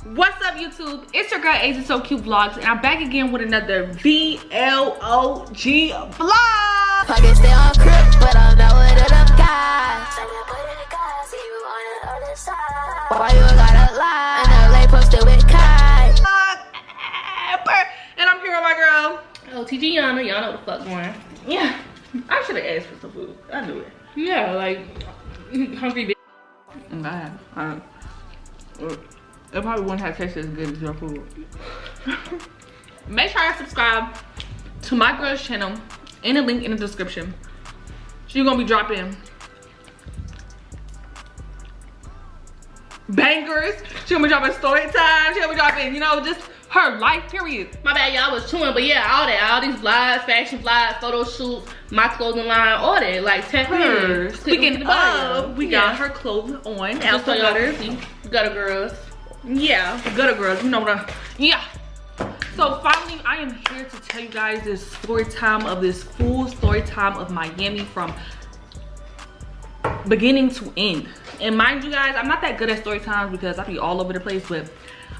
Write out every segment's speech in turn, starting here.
What's up, YouTube? It's your girl Agent So Cute Vlogs, and I'm back again with another VLOG vlog. Pockets stay on crib, but I'm not one of them guys. Why you gotta lie? And LA posted with Kai. And I'm here with my girl. Oh, TG Yana, y'all know what the fuck going. Yeah, I should have asked for some food. I knew it. Yeah, like hungry bitch. It probably wouldn't have tasted as good as your food. Make sure I subscribe to my girl's channel in the link in the description. She's gonna be dropping bangers. She's gonna be dropping story time. She's gonna be dropping, you know, just her life period. My bad, y'all was chewing, but yeah, all these vlogs, fashion vlogs, photo shoots, my clothing line, all that. Like 10 minutes. Speaking of, we got her clothes on. Just so y'all see, gutter girls. Yeah, gutter girls, you know what yeah. So finally, I am here to tell you guys this story time of this full story time of Miami from beginning to end. And mind you guys, I'm not that good at story times because I be all over the place, but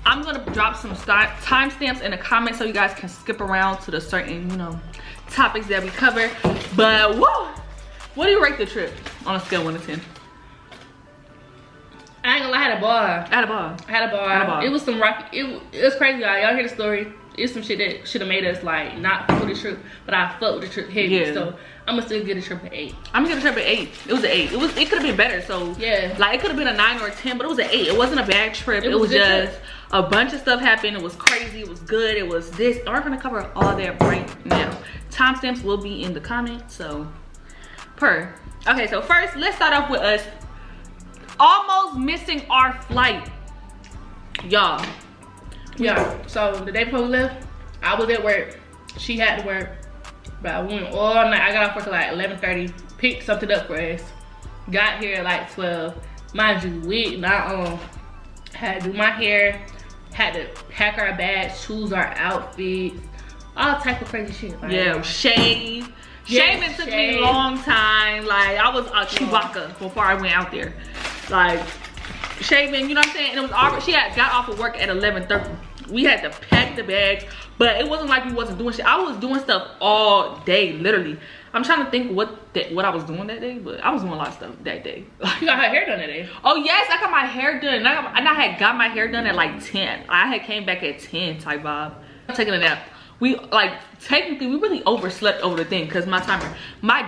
I'm gonna drop some timestamps in the comments so you guys can skip around to the certain, you know, topics that we cover. But whoa, what do you rate the trip on a scale of 1 to 10? I ain't gonna lie, I had a ball. I had a ball. It was some rocky. It was crazy, y'all hear the story. It's some shit that should have made us like not fuck with the trip, but I fucked with the trip heavy. Yeah. So I'm gonna still give the trip an 8. I'm gonna give the trip an 8. It was an 8. It could have been better. So yeah, like it could have been a 9 or a 10, but it was an 8. It wasn't a bad trip. It was just a bunch of stuff happened. It was crazy. It was good. It was this. We're gonna cover all that right now. Timestamps will be in the comments. So okay. So first, let's start off with us almost missing our flight, y'all. Yeah, so the day before we left, I was at work. She had to work, but I went all night. I got off work at like 11:30, picked something up for us. Got here at like 12. Mind you, wig not on. Had to do my hair, had to pack our bags, choose our outfits, all type of crazy shit. Like, yeah, shave. Shaving took me a long time. Like I was a Chewbacca before I went out there. Like shaving, you know what I'm saying? And it was already, she had got off of work at 11:30. We had to pack the bags, but it wasn't like we wasn't doing shit. I was doing stuff all day, literally. I'm trying to think what I was doing that day, but I was doing a lot of stuff that day. You got her hair done that day? Oh yes, I got my hair done. And I had got my hair done at like 10. I had came back at 10 type vibe. I'm taking a nap. We like technically we really overslept over the thing because my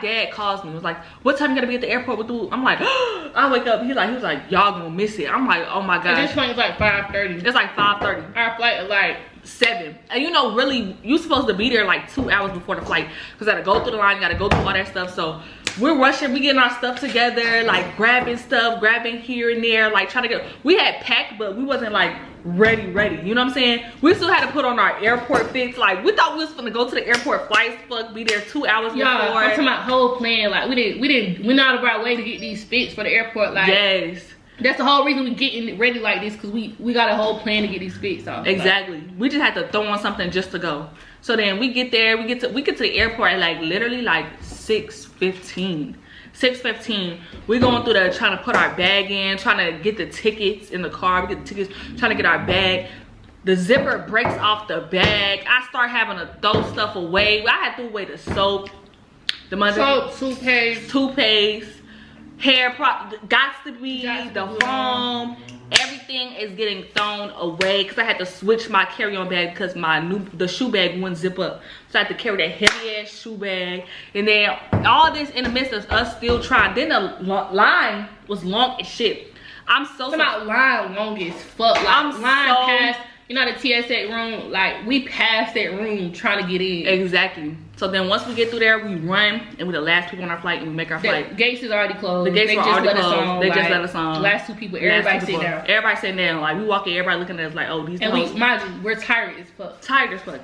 dad calls me, was like, what time you gotta be at the airport with you? I'm like, I wake up, he was like y'all gonna miss it. I'm like, oh my god. At this point it's like 5:30. It's like 5:30. Our flight is like 7. And you know, really you supposed to be there like 2 hours before the flight because I gotta go through the line, you gotta go through all that stuff. So we're rushing, we getting our stuff together, like grabbing here and there, like trying to get, we had packed but we wasn't like ready, you know what I'm saying? We still had to put on our airport fits. Like we thought we was gonna go to the airport, flights, be there 2 hours before. I'm talking about whole plan. Like we went out of our way to get these fits for the airport. Like yes, that's the whole reason we getting ready like this, because we got a whole plan to get these fits off. Exactly. Like, we just had to throw on something just to go. So then we get there, we get to the airport at like literally like 6:15. 6:15. We're going through there trying to put our bag in, trying to get the tickets in the car. We get the tickets, trying to get our bag. The zipper breaks off the bag. I start having to throw stuff away. I had to throw away the soap, toothpaste, hair got to be the foam. Everything is getting thrown away because I had to switch my carry-on bag because the shoe bag wouldn't zip up. So I had to carry that heavy ass shoe bag. And then all this in the midst of us still trying. Then the line was long as shit. I'm so about line long as fuck. Like, I'm past, you know, the TSA room, like we passed that room trying to get in. Exactly. So then once we get through there, we run and we're the last people on our flight and we make our flight. The gates is already closed. The gates were already closed. They just let us on. Last 2 people, everybody sitting down. Everybody sitting down. Like we walk in, everybody looking at us like, oh, these and we, mind you, we're tired as fuck. Tired as fuck.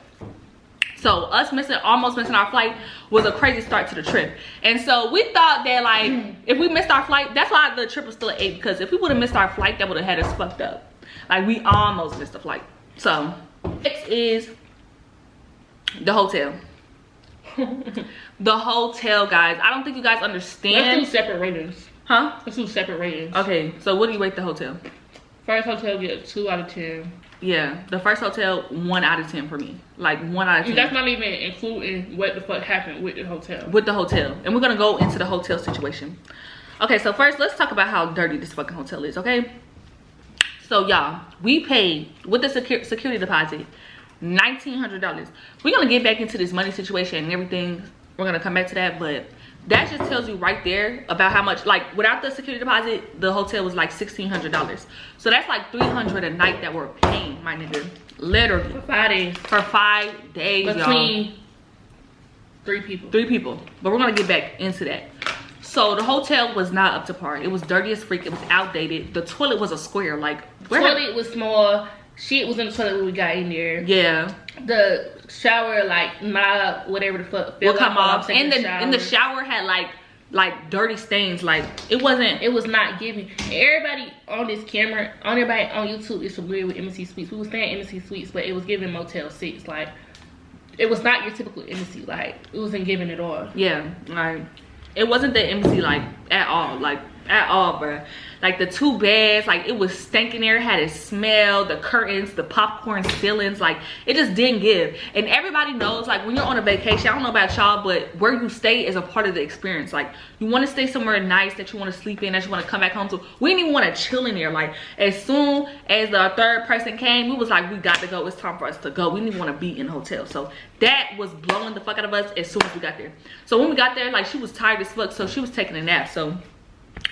So us almost missing our flight was a crazy start to the trip. And so we thought that like if we missed our flight, that's why the trip was still at 8, because if we would have missed our flight, that would have had us fucked up. Like we almost missed the flight. So next is the hotel. The hotel, guys. I don't think you guys understand. Let's do separate ratings. Huh? Let's do separate ratings. Okay, so what do you rate the hotel? First hotel get a 2 out of 10. Yeah, the first hotel 1 out of 10 for me. Like 1 out of 10. That's not even including what the fuck happened with the hotel. With the hotel, and we're gonna go into the hotel situation. Okay, so first let's talk about how dirty this fucking hotel is. Okay, so y'all, we paid with the security deposit $1,900. We're gonna get back into this money situation and everything. We're gonna come back to that, but that just tells you right there about how much, like, without the security deposit, the hotel was like $1,600. So that's like $300 a night that we're paying, my nigga. Literally. For 5 days. For 5 days, y'all. Between 3 people. 3 people. But we're gonna get back into that. So the hotel was not up to par. It was dirty as freak. It was outdated. The toilet was a square. Like, the toilet was small. Shit was in the toilet when we got in there. Yeah. The shower, like, knob, whatever the fuck, will come off. And the shower had like dirty stains. Like, it was not giving. Everybody on this camera, everybody on YouTube is familiar with Embassy Suites. We were staying at Embassy Suites, but it was giving Motel 6. Like, it was not your typical embassy. Like, it wasn't giving at all. Yeah, like, it wasn't the embassy, like, at all. Like, at all, bruh. Like, the 2 beds, like, it was stinking there, had a smell, the curtains, the popcorn ceilings, like, it just didn't give. And everybody knows, like, when you're on a vacation, I don't know about y'all, but where you stay is a part of the experience. Like, you want to stay somewhere nice that you want to sleep in, that you want to come back home to. We didn't even want to chill in there. Like, as soon as the 3rd person came, we was like, we got to go. It's time for us to go. We didn't want to be in the hotel. So that was blowing the fuck out of us as soon as we got there. So when we got there, like, she was tired as fuck, so she was taking a nap. So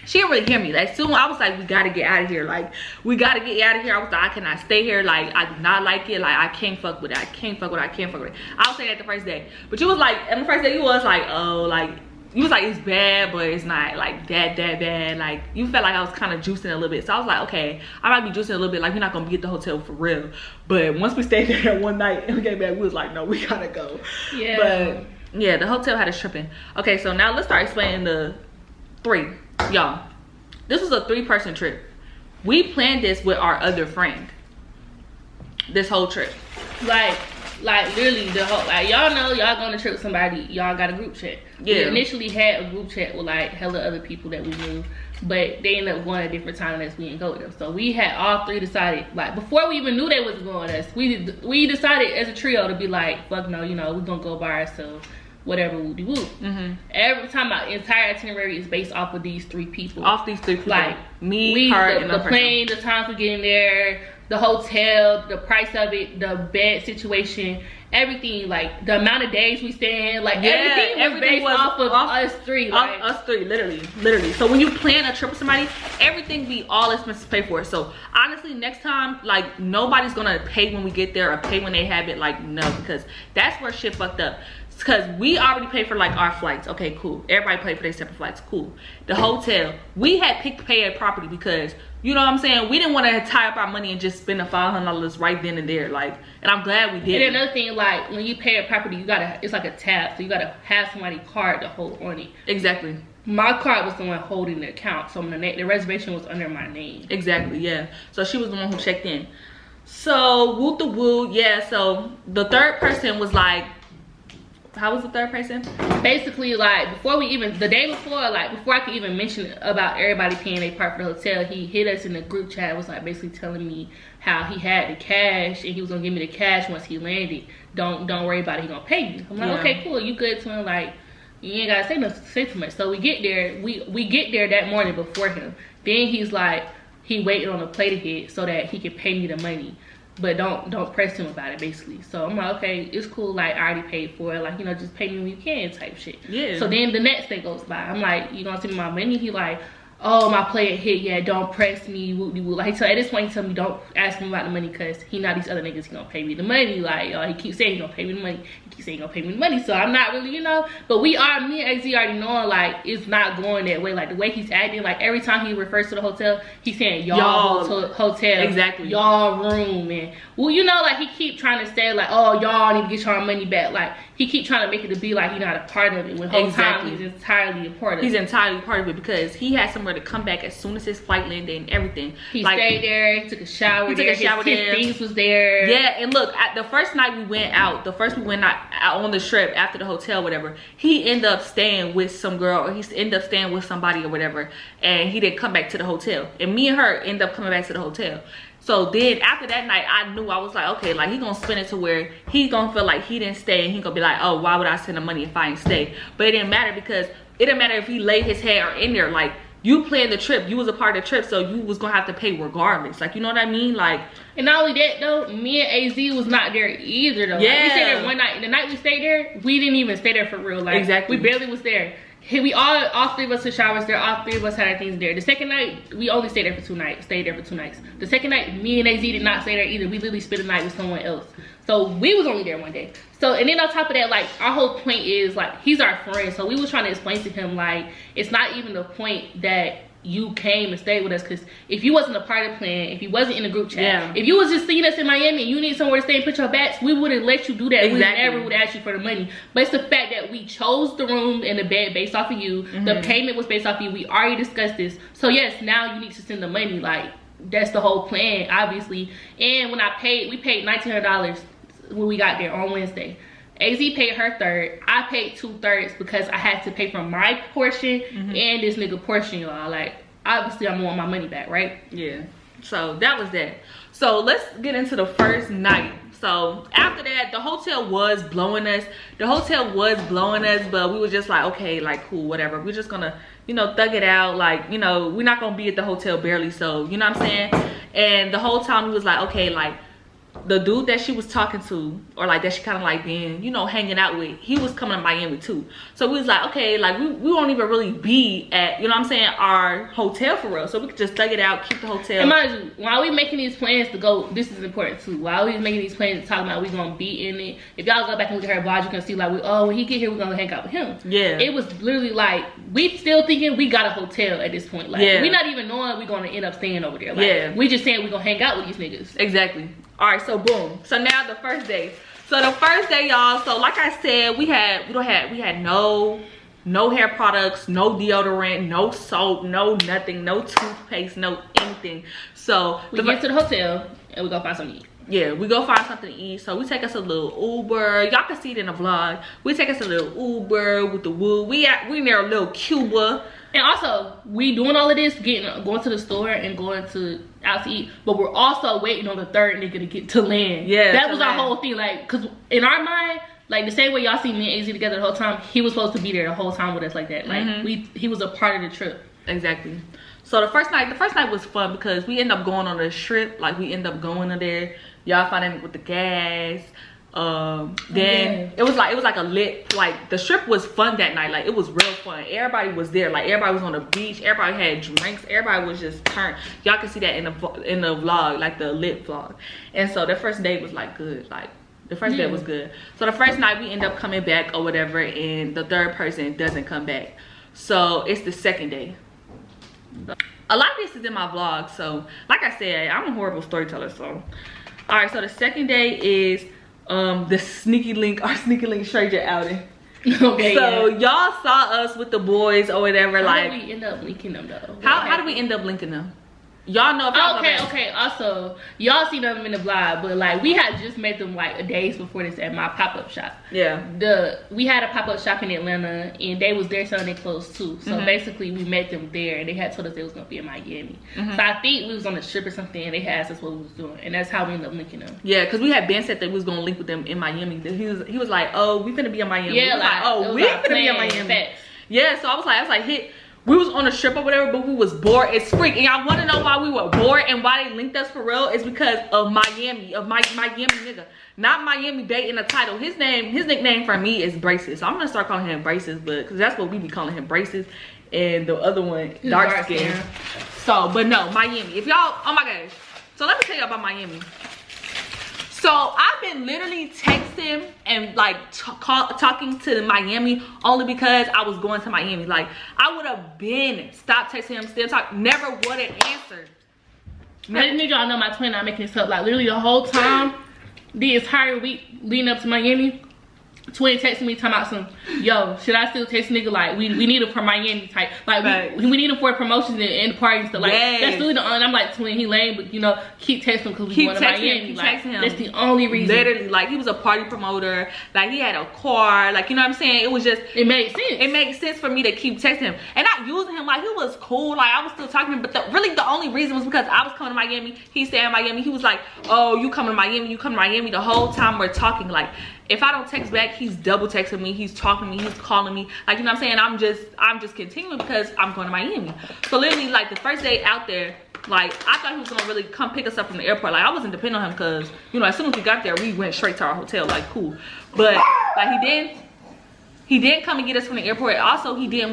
she didn't really hear me. Like, soon I was like, we gotta get out of here. Like, we gotta get out of here. I was like, I cannot stay here. Like, I do not like it. Like, I can't fuck with it. I can't fuck with it. I can't fuck with it. I was saying that the first day. But you was like, on the first day, you was like, oh, like, you was like, it's bad, but it's not like that bad. Like, you felt like I was kind of juicing a little bit. So I was like, okay, I might be juicing a little bit. Like, we're not gonna be at the hotel for real. But once we stayed there one night and we came back, we was like, no, we gotta go. Yeah. But yeah, the hotel had us tripping. Okay, so now let's start explaining the 3. Y'all, this was a 3-person trip. We planned this with our other friend. This whole trip. Like literally the whole, like, y'all know y'all going to trip with somebody, y'all got a group chat. Yeah. We initially had a group chat with like hella other people that we knew, but they ended up going at different times as we didn't go with them. So we had all 3 decided, like, before we even knew they was going with us, we decided as a trio to be like, fuck no, you know, we're gonna go by ourselves. Whatever, woody woo. Every time our entire itinerary is based off of these 3 people. Off these 3 people. Like, me, her, and the plane, the times we getting there, the hotel, the price of it, the bed situation, everything. Like, the amount of days we stay in. Like, everything was off of us 3. Like, us 3, literally. So when you plan a trip with somebody, everything be all expenses paid for. So honestly, next time, like, nobody's gonna pay when we get there or pay when they have it. Like, no, because that's where shit fucked up. Because we already paid for like our flights. Okay, cool. Everybody paid for their separate flights. Cool. The hotel, we had picked pay a property because, you know what I'm saying, we didn't want to tie up our money and just spend the $500 right then and there. Like, and I'm glad we did. And another thing, like, when you pay a property, you gotta, it's like a tab, so you gotta have somebody's card to hold on it. Exactly. My card was the one holding the account, so the reservation was under my name. Exactly, yeah. So she was the one who checked in. So woo the woo, yeah. So the 3rd person was like, how was the 3rd person? Basically, like, before we even, the day before, like, before I could even mention about everybody paying their part for the hotel, he hit us in the group chat, was like basically telling me how he had the cash and he was gonna give me the cash once he landed. Don't worry about it, he gonna pay you. I'm like, okay, cool, you good to him, like, you ain't gotta say too much. So we get there, we get there that morning before him. Then he's like, he waited on the plate ahead so that he could pay me the money. But don't press him about it, basically. So I'm like, okay, it's cool, like, I already paid for it, like, you know, just pay me when you can type shit. Yeah. So then the next day goes by. I'm like, you gonna send me my money? He like, oh, my plate hit, yeah, don't press me, woo-de-woo. Like, so at this point he told me don't ask him about the money because he not these other niggas, he gonna pay me the money. Like, he keeps saying he gonna pay me the money. He keeps saying he gonna pay me the money. So I'm not really, you know, but me and XZ already knowing, like, it's not going that way. Like, the way he's acting, like, every time he refers to the hotel, he's saying y'all hotel, exactly, y'all room, and, well, you know, like, he keep trying to say, like, oh, y'all need to get y'all money back. Like, he keep trying to make it to be like he's not a part of it when whole time he's entirely a part of it. He's entirely part of it because he had somewhere somewhere to come back as soon as his flight landed and everything. He stayed there, he took a shower there, his things was there. Yeah, and look, at the first night we went out, on the trip after the hotel, whatever, he ended up staying with some girl, or he ended up staying with somebody or whatever, and he didn't come back to the hotel. And me and her ended up coming back to the hotel. So then after that night, I knew, I was like, okay, like he gonna spend it to where he gonna feel like he didn't stay, and he gonna be like, oh, why would I send the money if I didn't stay? But it didn't matter, because it didn't matter if he laid his head or in there. Like, you planned the trip, you was a part of the trip, so you was gonna have to pay regardless. Like, you know what I mean? Like, and not only that though, me and AZ was not there either though. Yeah, like, we stayed there one night. The night we stayed there, we didn't even stay there for real. Like, exactly, we barely was there. We all three of us took showers there. All three of us had our things there. The second night, we only stayed there for 2 nights. The second night, me and AZ did not stay there either. We literally spent the night with someone else. So we was only there one day. So, and then on top of that, like, our whole point is, like, he's our friend. So we was trying to explain to him, like, it's not even the point that you came and stayed with us, because if you wasn't a part of the plan, if you wasn't in the group chat, if you was just seeing us in Miami and you need somewhere to stay and put your bats, we wouldn't let you do that. Exactly. We never would ask you for the money. But it's the fact that we chose the room and the bed based off of you. The payment was based off of you. We already discussed this. So yes, now you need to send the money. Like, that's the whole plan, obviously. And when we paid $1,900 when we got there on Wednesday. AZ paid her third. I paid 2/3 because I had to pay from my portion and this nigga portion, y'all. Like, obviously I want my money back, right? Yeah. So that was that. So let's get into the first night. So after that, the hotel was blowing us. But we were just like, okay, like, cool, whatever. We're just gonna, you know, thug it out. Like, you know, we're not gonna be at the hotel barely. So, you know what I'm saying? And the whole time we was like, okay, like, the dude that she was talking to, or like that she kind of like being, you know, hanging out with, he was coming to Miami too. So we was like, okay, like we won't even really be at, you know what I'm saying, our hotel for real. So we could just thug it out, keep the hotel. And mind you, while we making these plans to go, this is important too. While we making these plans to talk about we gonna be in it, if y'all go back and look at her vlog, you can see like, when he get here, we're gonna hang out with him. Yeah. It was literally like, we still thinking we got a hotel at this point. Like, we not even knowing we gonna end up staying over there. Like, we just saying we gonna hang out with these niggas. Exactly. All right, so boom. So now the first day. So the first day, y'all. So like I said, we had no hair products, no deodorant, no soap, no nothing, no toothpaste, no anything. So we get to the hotel and we go find something to eat. Yeah, we go find something to eat. So we take us a little Uber. Y'all can see it in the vlog. We take us a little Uber with the woo. We near a little Cuba. And also, we doing all of this, going to the store and going out to eat, but we're also waiting on the third nigga to get to land. Yeah, that was our whole thing. Like, cause in our mind, like the same way y'all see me and AZ together the whole time, he was supposed to be there the whole time with us like that. Like he was a part of the trip. Exactly. So the first night was fun because we ended up going on a trip. Like, we ended up going in there. Y'all finding with the gas. Then it was like a lit, like, the strip was fun that night. Like, it was real fun. Everybody was there. Like, everybody was on the beach. Everybody had drinks. Everybody was just turned. Y'all can see that in the vlog, like the lit vlog. And so the first day was like good. Like, the first day was good. So the first night we end up coming back or whatever, and the third person doesn't come back. So it's the second day. A lot of this is in my vlog. So like I said, I'm a horrible storyteller. So all right, so the second day is the sneaky link, our sneaky link stranger outing. Okay. So y'all saw us with the boys or whatever. How did we end up linking them though? How do we end up linking them? Y'all know about okay. Also, y'all seen them in the vlog, but like we had just met them like days before this at my pop-up shop. Yeah. We had a pop-up shop in Atlanta, and they was there selling their clothes too. So basically, we met them there, and they had told us they was gonna be in Miami. So I think we was on a trip or something, and they had asked us what we was doing, and that's how we ended up linking them. Yeah, because we had been said that we was gonna link with them in Miami. He was like, oh, we finna be in Miami. Yeah, we finna be in Miami. Facts. Yeah, so I was like, we was on a trip or whatever, but we was bored as freak. And y'all want to know why we were bored and why they linked us for real? Is because of Miami, Miami nigga. Not Miami Bay in the title. His nickname for me is Braces. So I'm going to start calling him Braces, because that's what we be calling him, Braces. And the other one, dark skin. So, but no, Miami. If y'all, oh my gosh. So let me tell you about Miami. So I've been literally texting and like talking to Miami only because I was going to Miami. Like, I would have been stopped texting him, still talk, never would have answered. I just need y'all to know my twin not making this up. Like, literally the whole time, the entire week leading up to Miami, Twin texted me talking about some, yo, should I still text nigga? Like, we need him for Miami type. Like, we need him for promotions and the parties and stuff. Like, that's really the only, I'm like, Twin, he lame, but you know, keep texting him because we going to Miami. Keep like, texting him. That's the only reason. Literally, like, he was a party promoter. Like, he had a car. Like, you know what I'm saying? It was just, it made sense. It made sense for me to keep texting him. And not using him. Like, he was cool. Like, I was still talking to him. But really, the only reason was because I was coming to Miami. He stayed in Miami. He was like, oh, you coming to Miami. You come to Miami. The whole time we're talking, like, if I don't text back, he's double texting me, he's talking to me, he's calling me. Like, you know what I'm saying? I'm just continuing because I'm going to Miami. So literally, like, the first day out there, like, I thought he was gonna really come pick us up from the airport. Like, I wasn't depending on him because, you know, as soon as we got there, we went straight to our hotel. Like, cool. But like, he didn't come and get us from the airport. Also, he didn't,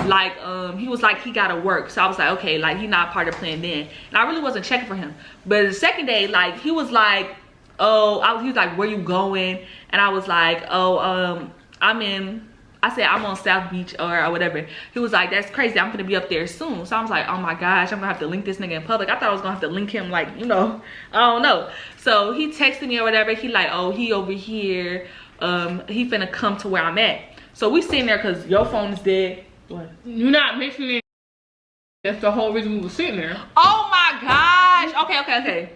like, he was like, he gotta work. So I was like, okay, like, he not part of the plan then. And I really wasn't checking for him. But the second day, like, he was like, oh, he was like, where you going? And I was like, oh, I said, I'm on South Beach or whatever. He was like, that's crazy, I'm gonna be up there soon. So I was like, oh my gosh, I'm gonna have to link this nigga in public. I thought I was gonna have to link him, like, you know, I don't know. So he texted me or whatever. He like, oh, he over here. He finna come to where I'm at. So we sitting there because your phone is dead. What? You're not mentioning it. That's the whole reason we were sitting there. Oh my gosh. Okay.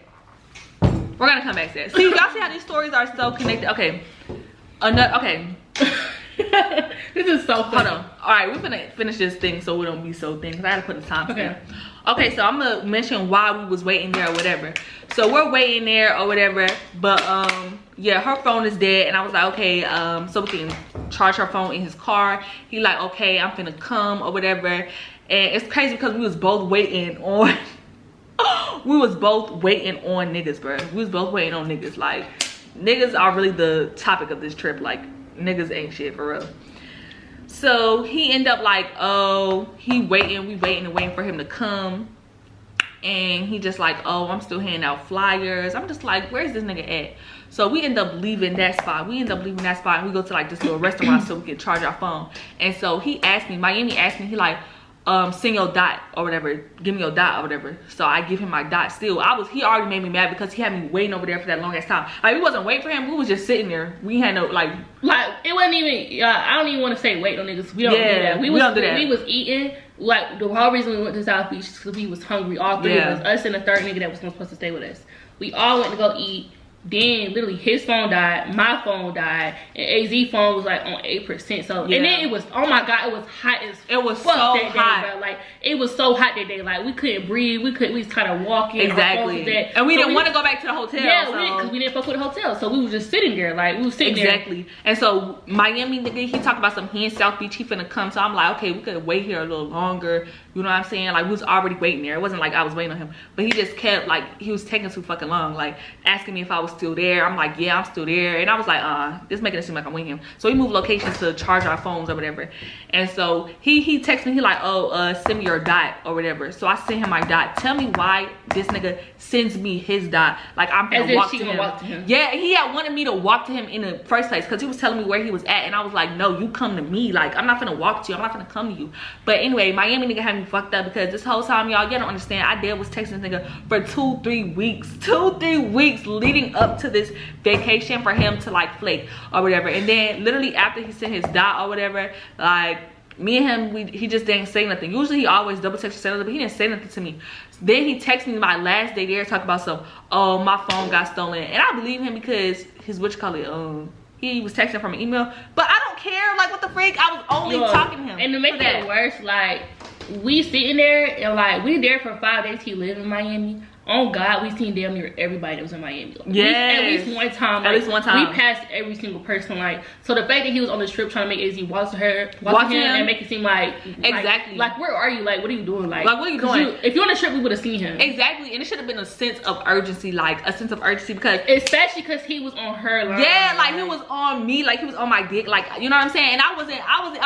We're gonna come back to that. See, y'all see how these stories are so connected. Okay. Okay. This is so funny. Hold on. All right, we're gonna finish this thing so we don't be so thin because I had to put the time. Okay, so I'm gonna mention why we was waiting there or whatever. So we're waiting there or whatever, but yeah, her phone is dead, and I was like, okay, so we can charge her phone in his car. He like, okay, I'm finna come or whatever. And it's crazy because we was both waiting on niggas, bro. We was both waiting on niggas. Like, niggas are really the topic of this trip. Like, niggas ain't shit for real. So he ended up like, oh, we waiting for him to come. And he just like, oh, I'm still handing out flyers. I'm just like, where's this nigga at? So we end up leaving that spot. And we go to like this little restaurant so we can charge our phone. And so Miami asked me, he like, send your dot or whatever, give me your dot or whatever. So I give him my dot. Still, he already made me mad because he had me waiting over there for that long ass time. Like, we wasn't waiting for him, we was just sitting there. We had no like it wasn't even I don't even want to say wait on niggas. We don't do that. We don't do that. We was eating. Like, the whole reason we went to South Beach is because we was hungry. All three of us and the third nigga that was supposed to stay with us. We all went to go eat. Then literally his phone died, my phone died, and AZ phone was like on 8%. So and then it was, oh my god, it was hot as it was fuck so that hot. Day, bro. Like, it was so hot that day. Like, we couldn't breathe. We was kind of walking. Exactly. And we didn't want to go back to the hotel. Yeah, because we didn't fuck with the hotel. So we was just sitting there. Like, we was sitting there. Exactly. And so Miami nigga, he talked about some, he in South Beach, he finna come. So I'm like, okay, we could wait here a little longer. You know what I'm saying? Like, we was already waiting there. It wasn't like I was waiting on him. But he just kept, like, he was taking too fucking long. Like, asking me if I was still there. I'm like, yeah, I'm still there. And I was like, this making it seem like I'm waiting him. So we moved locations to charge our phones or whatever. And so he texted me, he like, oh, send me your dot or whatever. So I sent him my dot. Tell me why this nigga sends me his dot. Like, I'm gonna walk to him. Yeah, he had wanted me to walk to him in the first place because he was telling me where he was at. And I was like, no, you come to me. Like, I'm not gonna walk to you. I'm not gonna come to you. But anyway, Miami nigga had me fucked up because this whole time, y'all don't understand, I was texting this nigga for 2-3 weeks leading up to this vacation for him to like flake or whatever. And then literally after he sent his dot or whatever, like, me and him, he just didn't say nothing. Usually he always double texts but he didn't say nothing to me. Then he texted me my last day there, talk about some, oh, my phone got stolen. And I believe him because his he was texting from an email. But I don't care, like, what the freak, I was only talking to him. And to make it worse, like, we sitting there and like, we there for 5 days. He lived in Miami. Oh God, we seen damn near everybody that was in Miami. Like, at least one time. At least one time. We passed every single person. Like, so the fact that he was on this trip trying to make AZ watch him and make it seem like exactly. Like, where are you? Like, what are you doing? Like, what are you doing? If you're on a trip, we would have seen him. Exactly, and it should have been a sense of urgency, because especially because he was on her line. Yeah, like, he was on me, like he was on my dick, like, you know what I'm saying? And I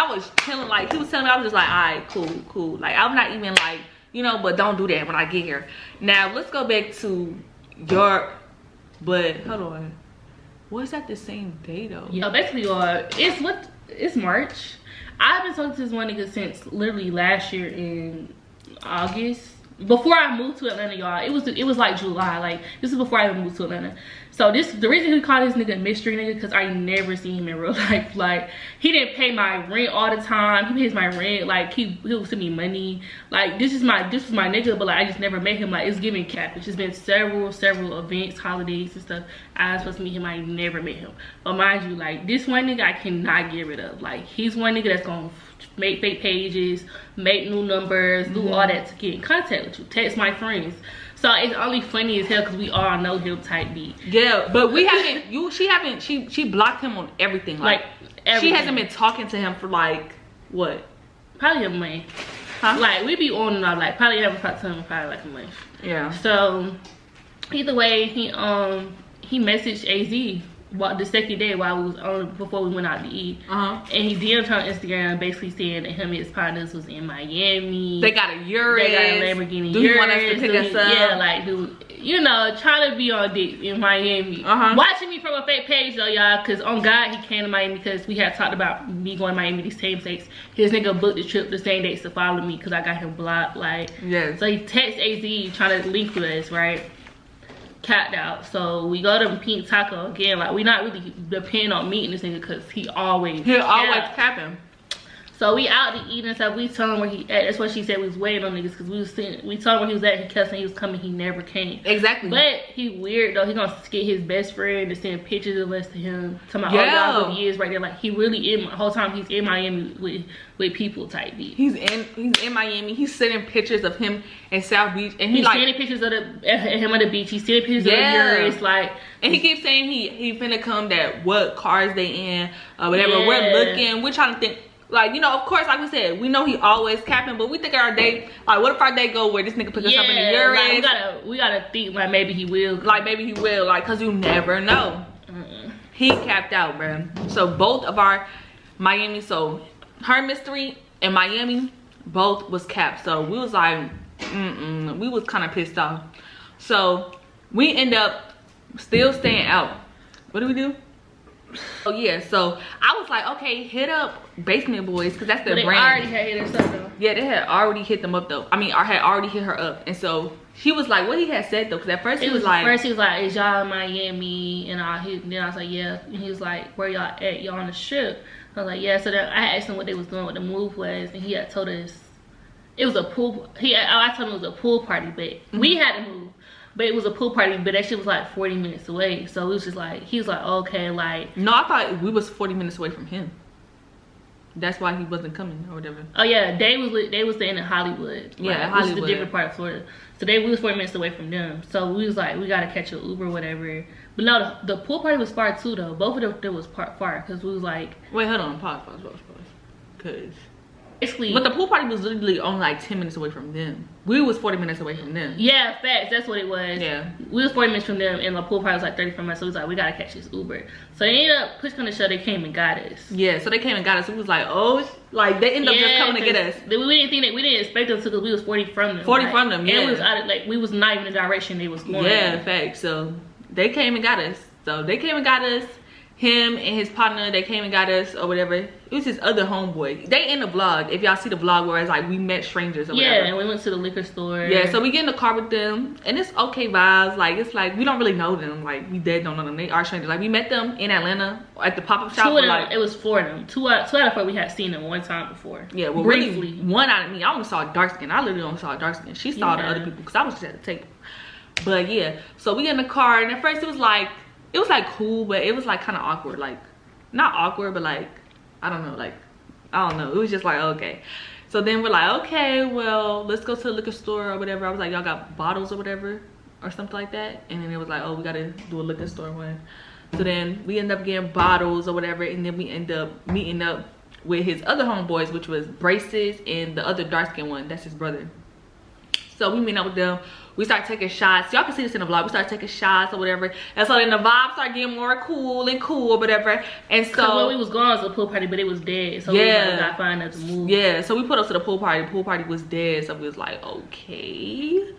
was chilling, like, he was telling me, I was just like, all right, cool. Like, I'm not even like, you know, but don't do that when I get here. Now let's go back to but hold on, was that the same day though? Yeah, basically it's March. I've been talking to this one nigga since literally last year in August. before I moved to Atlanta, y'all. It was like July. Like, this is before I even moved to Atlanta. So the reason we call this nigga a mystery nigga, because I never seen him in real life. Like, he didn't pay my rent all the time. He pays my rent. Like, he'll send me money. Like, this was my nigga, but like I just never met him. Like, it's giving catfish. It's been several events, holidays and stuff. I was supposed to meet him. I never met him. But mind you, like, this one nigga I cannot get rid of. Like, he's one nigga that's gonna make fake pages, make new numbers, do all that to get in contact with you, text my friends. So it's only funny as hell because we all know him type beat. Yeah, but we haven't. She blocked him on everything. Like everything. She hasn't been talking to him for like what? Probably a month. Huh? Like we be on and off. Like probably haven't talked to him in probably like a month. Yeah. So either way, he messaged AZ the second day while we was on before we went out to eat, and he DM'd her on Instagram basically saying that him and his partners was in Miami. They got a Urus. They got a Lamborghini. Do you want us to pick us up? Yeah, like dude, you know, trying to be on dick in Miami. Watching me from a fake page though, y'all, because on God he came to Miami because we had talked about me going to Miami these same dates. His nigga booked the trip the same dates to follow me because I got him blocked. Like, so he texted AZ trying to link with us, right? Capped out. So we go to Pink Taco again. Like, we not really depend on meeting this nigga because he always capping. So we out to eat and stuff. We told him where he at. That's what she said. We was waiting on niggas because we told him where he was at. He kept saying he was coming. He never came. Exactly. But he weird though. He gonna get his best friend to send pictures of us to him. Talking about all he is right there. Like, he really in the whole time he's in Miami with people type beat. He's in Miami. He's sending pictures of him in South Beach, and he's like, sending pictures of him on the beach. He's sending pictures of the Urus, like, and he keeps saying he finna come. That what cars they in, whatever. We're looking. We're trying to think. Like, you know, of course, like we said, we know he always capping, but we think our day, like, what if our day go where this nigga put us up in the Urus? Like, we gotta think, like, maybe he will. Like, maybe he will, like, cause you never know. He capped out, bro. So both of our Miami, so her mystery and Miami, both was capped. So we was like, we was kind of pissed off. So we end up still staying out. What do we do? Oh yeah, so I was like, okay, hit up Basement Boys because that's their brand. They already had hit us up though. Yeah, they had already hit them up though. I mean, I had already hit her up, and so she was like, what he had said though, because at first he was like, is y'all in Miami? And then I was like, yeah. And he was like, where y'all at? Y'all on the strip? I was like, yeah. So then I asked him what they was doing, what the move was, and he had told us it was a pool. I told him it was a pool party, but we had to move. But it was a pool party, but that shit was like 40 minutes away. So it was just like, he was like, okay, like. No, I thought we was 40 minutes away from him. That's why he wasn't coming or whatever. Oh yeah, they was staying in Hollywood. Yeah, Hollywood. Which is a different part of Florida. So we was 40 minutes away from them. So we was like, we gotta catch an Uber or whatever. But no, the pool party was far too though. Both of them was far because we was like. Wait, hold on, pause. Cause. Basically, but the pool party was literally only like 10 minutes away from them. We was 40 minutes away from them. Yeah, facts. That's what it was. Yeah. We was 40 minutes from them, and the pool party was like 30 from us. So it was like, we gotta catch this Uber. So they ended up pushing on the show. They came and got us. Yeah. So they came and got us. It was like, oh, like they ended up just coming to get us. We didn't expect them to because we was 40 from them. 40 from them. Yeah. And we was out of, like, we was not even in the direction they was going. Yeah, facts. So they came and got us. Him and his partner, they came and got us or whatever. It was his other homeboy. They in the vlog. If y'all see the vlog where it's like we met strangers or whatever. Yeah, and we went to the liquor store. Yeah, so we get in the car with them and it's okay vibes. Like, it's like we don't really know them. Like, we dead don't know them. They are strangers. Like, we met them in Atlanta at the pop-up shop. Like, it was 4 of them. Two out of 4 we had seen them one time before. Yeah, well, briefly. Really, one out of me. I only saw dark skin. I literally only saw dark skin. She saw the other people because I was just at the table. But yeah, so we get in the car and at first it was like cool, but it was like kind of awkward. Like, not awkward, but like, I don't know, like, I don't know. It was just like, okay. So then we're like, okay, well, let's go to the liquor store or whatever. I was like, y'all got bottles or whatever or something like that. And then it was like, oh, we gotta do a liquor store one. So then we end up getting bottles or whatever, and then we end up meeting up with his other homeboys, which was Braces and the other dark skin one. That's his brother. So we meet up with them. We start taking shots. Y'all can see this in the vlog. We start taking shots or whatever. And so then the vibes start getting more cool or whatever. And so when we was going to the pool party, but it was dead. So we was not finding us to move. Yeah, so we put up to the pool party. The pool party was dead. So we was like, okay.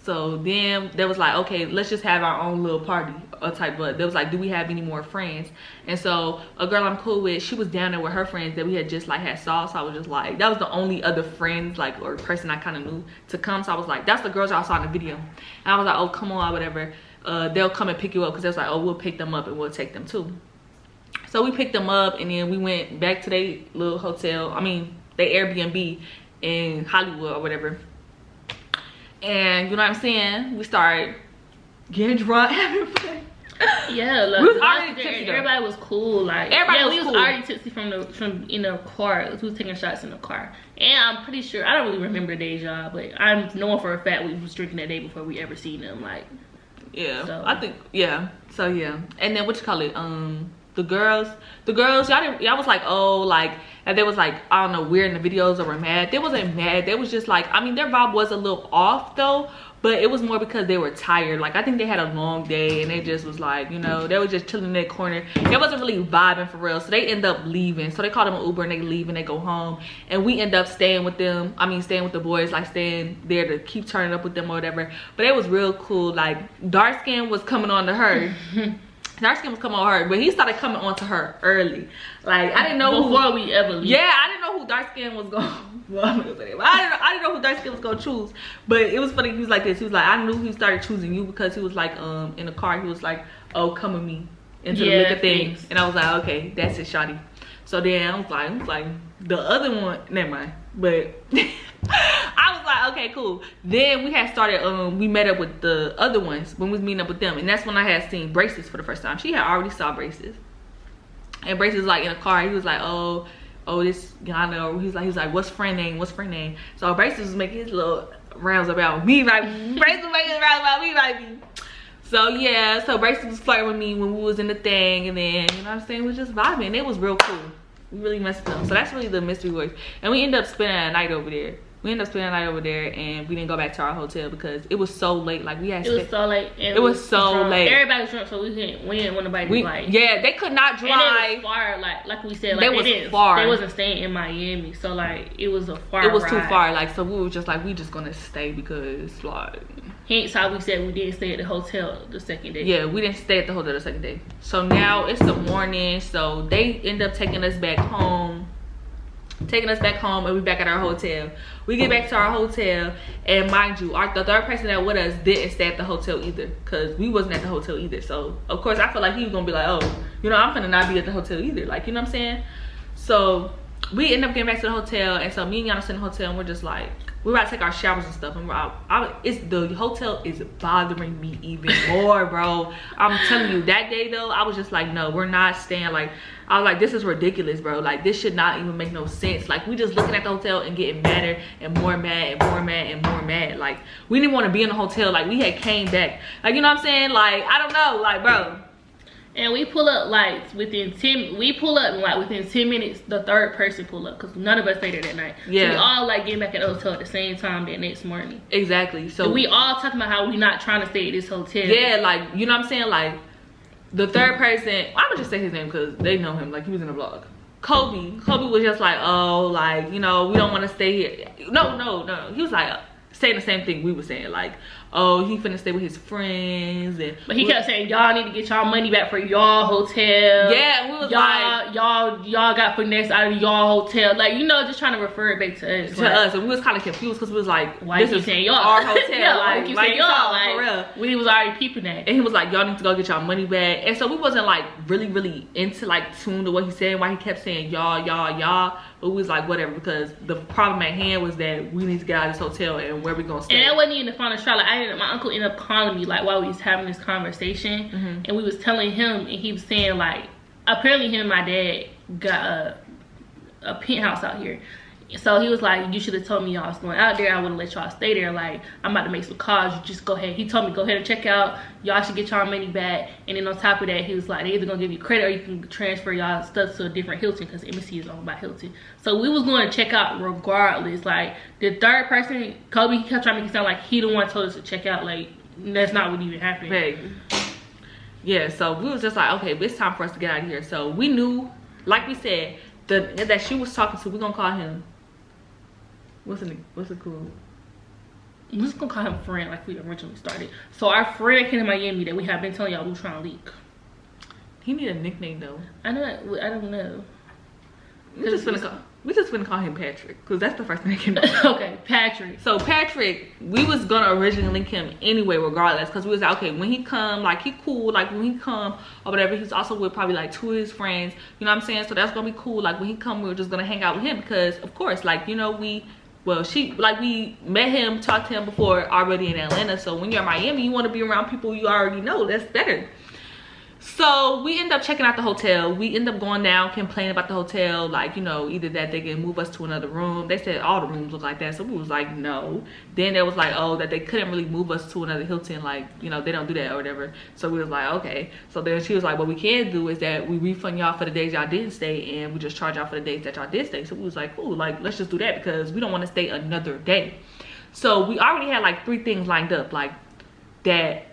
So then they was like, okay, let's just have our own little party type. But they was like, do we have any more friends? And so a girl I'm cool with, she was down there with her friends that we had just like had saw. So I was just like, that was the only other friends like or person I kind of knew to come. So I was like, that's the girls y'all saw in the video. And I was like, oh, come on, whatever. They'll come and pick you up, because they was like, oh, we'll pick them up and we'll take them too. So we picked them up, and then we went back to their little hotel. I mean, they Airbnb in Hollywood or whatever. And you know what I'm saying? We started getting drunk, having fun. Yeah, like, we was already tipsy. Everybody was cool. Like, everybody was cool. already tipsy from in the car. We was taking shots in the car. And I'm pretty sure, I don't really remember the days, y'all, but I'm knowing for a fact we was drinking that day before we ever seen them. Like, yeah, so. I think, yeah. So yeah, and then what you call it? The girls, y'all was like, oh, like, and they was like, I don't know, weird in the videos or were mad. They wasn't mad. They was just like, I mean, their vibe was a little off though, but it was more because they were tired. Like, I think they had a long day, and they just was like, you know, they were just chilling in their corner. They wasn't really vibing for real, so they end up leaving. So they called them an Uber, and they leave, and they go home, and we end up staying with them. I mean, staying with the boys, like staying there to keep turning up with them or whatever. But it was real cool. Like, dark skin was coming on to her. Dark skin was coming on her, but he started coming on to her early. Like, I didn't know before we ever leave. Yeah, I didn't know who dark skin was going. Well, I'm gonna say that. I didn't know who dark skin was gonna choose. But it was funny. He was like this. He was like, I knew he started choosing you because he was like, in the car. He was like, oh, come with me into the liquor thing. And I was like, okay, that's it, shawty. So then I was like, the other one, never mind. But I was like, okay, cool. Then we had started, we met up with the other ones when we was meeting up with them. And that's when I had seen Braces for the first time. She had already saw Braces. And Braces was like in a car. He was like, oh, this guy know. He was like, what's friend name? So Braces was making his little rounds about me, right? Braces was making his rounds about me, right? So yeah, so Braces was flirting with me when we was in the thing, and then, you know what I'm saying, we was just vibing. It was real cool. We really messed up. So that's really the mystery voice. And we ended up spending a night over there. And we didn't go back to our hotel because it was so late. Like, we had it was so late. It was so late. Everybody was drunk, so we didn't want nobody to, like, yeah, they could not drive. And it was far, like we said, like, they was far. They wasn't staying in Miami, so like it was a far It was ride. too far. Like, so we were just like, we just gonna stay because, like, hence how we said we didn't stay at the hotel the second day. Yeah, we didn't stay at the hotel the second day. So now it's the morning, so they end up taking us back home, and we back at our hotel. We get back to our hotel, and mind you, the third person that with us didn't stay at the hotel either, because we wasn't at the hotel either. So of course I feel like he was gonna be like, oh, you know, I'm finna not be at the hotel either, like, you know what I'm saying? So we end up getting back to the hotel, and so me and Yana sit in the hotel, and we're just like, we're about to take our showers and stuff, and the hotel is bothering me even more, bro. I'm telling you, that day though, I was just like, no, we're not staying. Like, I was like, this is ridiculous, bro. Like, this should not even make no sense. Like, we just looking at the hotel and getting madder and more mad and more mad and more mad. Like, we didn't want to be in the hotel. Like, we had came back. Like, you know what I'm saying? Like, I don't know, like, bro. And we pull up like within 10 minutes, the third person pull up, because none of us stayed there that night. Yeah. So we all like getting back at the hotel at the same time that next morning. Exactly. So and we all talking about how we not trying to stay at this hotel. Yeah, like, you know what I'm saying? Like, the third person, I'm gonna just say his name because they know him, like, he was in the vlog. Kobe was just like, oh, like, you know, we don't want to stay here. No. He was like saying the same thing we were saying, like, oh, he finna stay with his friends, but he kept saying, y'all need to get y'all money back for y'all hotel. Yeah, and we was like, y'all got finesse out of y'all hotel, like, you know, just trying to refer it back to us. And we was kind of confused because we was like, why this is saying y'all our hotel? Yeah, like y'all, like, for real. We was already peeping that, and he was like, y'all need to go get y'all money back. And so we wasn't like really into like tune to what he said, why he kept saying y'all. But we was like, whatever, because the problem at hand was that we need to get out of this hotel and where we gonna stay. And that wasn't even the final straw. Like, my uncle ended up calling me like while we was having this conversation, and we was telling him, and he was saying like, apparently him and my dad got a penthouse out here. So he was like, you should have told me y'all was going out there. I wouldn't let y'all stay there. Like, I'm about to make some calls. You just go ahead. He told me, go ahead and check out. Y'all should get y'all money back. And then on top of that, he was like, they either gonna give you credit or you can transfer y'all stuff to a different Hilton, because MSC is owned by Hilton. So we was going to check out regardless. Like, the third person, Kobe, he kept trying to make it sound like he the one told us to check out. Like, that's not what even happened. Right. Yeah, so we was just like, okay, it's time for us to get out of here. So we knew, like we said, that she was talking to, we're gonna call him, what's it cool? I'm just gonna call him friend like we originally started. So our friend that came to Miami that we have been telling y'all we were trying to leak. He need a nickname though. I don't know. We just finna call him Patrick, because that's the first thing that came up. Okay, Patrick. So Patrick, we was gonna originally link him anyway regardless, because we was like, okay, when he come, like he cool, like when he come or whatever, he's also with probably like 2 of his friends, you know what I'm saying? So that's gonna be cool. Like when he come, we were just gonna hang out with him because of course, like, you know, we met him, talked to him before already in Atlanta. So when you're in Miami, you want to be around people you already know. That's better. So we end up checking out the hotel. We end up going down, complaining about the hotel, like, you know, either that they can move us to another room. They said all the rooms look like that, so we was like, no. Then there was like, oh, that they couldn't really move us to another Hilton, like, you know, they don't do that or whatever. So we was like, okay. So then she was like, what we can do is that we refund y'all for the days y'all didn't stay, and we just charge y'all for the days that y'all did stay. So we was like, cool, like, let's just do that because we don't want to stay another day. So we already had like 3 things lined up, like that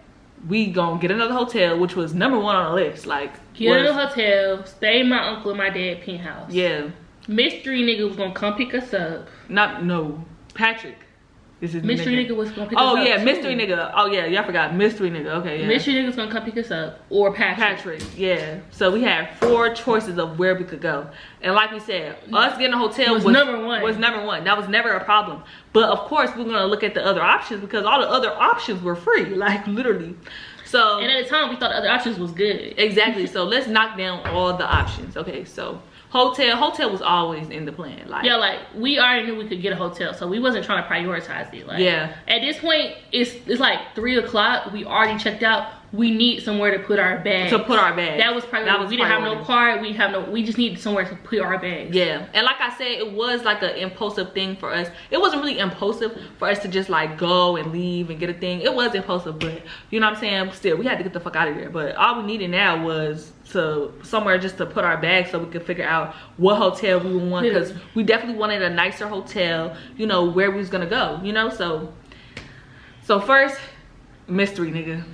we gonna get another hotel, which was number 1 on the list. Like, get another hotel, stay in my uncle and my dad penthouse. Yeah. Mystery nigga was gonna come pick us up. Patrick. This is mystery nigga was gonna pick us up. Oh yeah, too. mystery nigga. Oh yeah, y'all forgot mystery nigga. Okay, yeah. Mystery nigga's gonna come pick us up, or Patrick. Yeah. So we had 4 choices of where we could go, and like we said, us getting a hotel was number 1. Was number 1. That was never a problem. But of course, we're gonna look at the other options because all the other options were free, like literally. So and at the time, we thought the other options was good. Exactly. So let's knock down all the options. Okay, so hotel was always in the plan. Like, yeah, like we already knew we could get a hotel, so we wasn't trying to prioritize it. Like, yeah, at this point it's like 3 o'clock. We already checked out. We need somewhere to put our bags. That was priority. We didn't have no car. We just needed somewhere to put our bags. Yeah, and like I said, it was like an impulsive thing for us. It wasn't really impulsive for us to just like go and leave and get a thing. It was impulsive, but you know what I'm saying? Still, we had to get the fuck out of there. But all we needed now was somewhere just to put our bags so we could figure out what hotel we would want, because we definitely wanted a nicer hotel, you know, where we was gonna go, you know. So first, mystery nigga.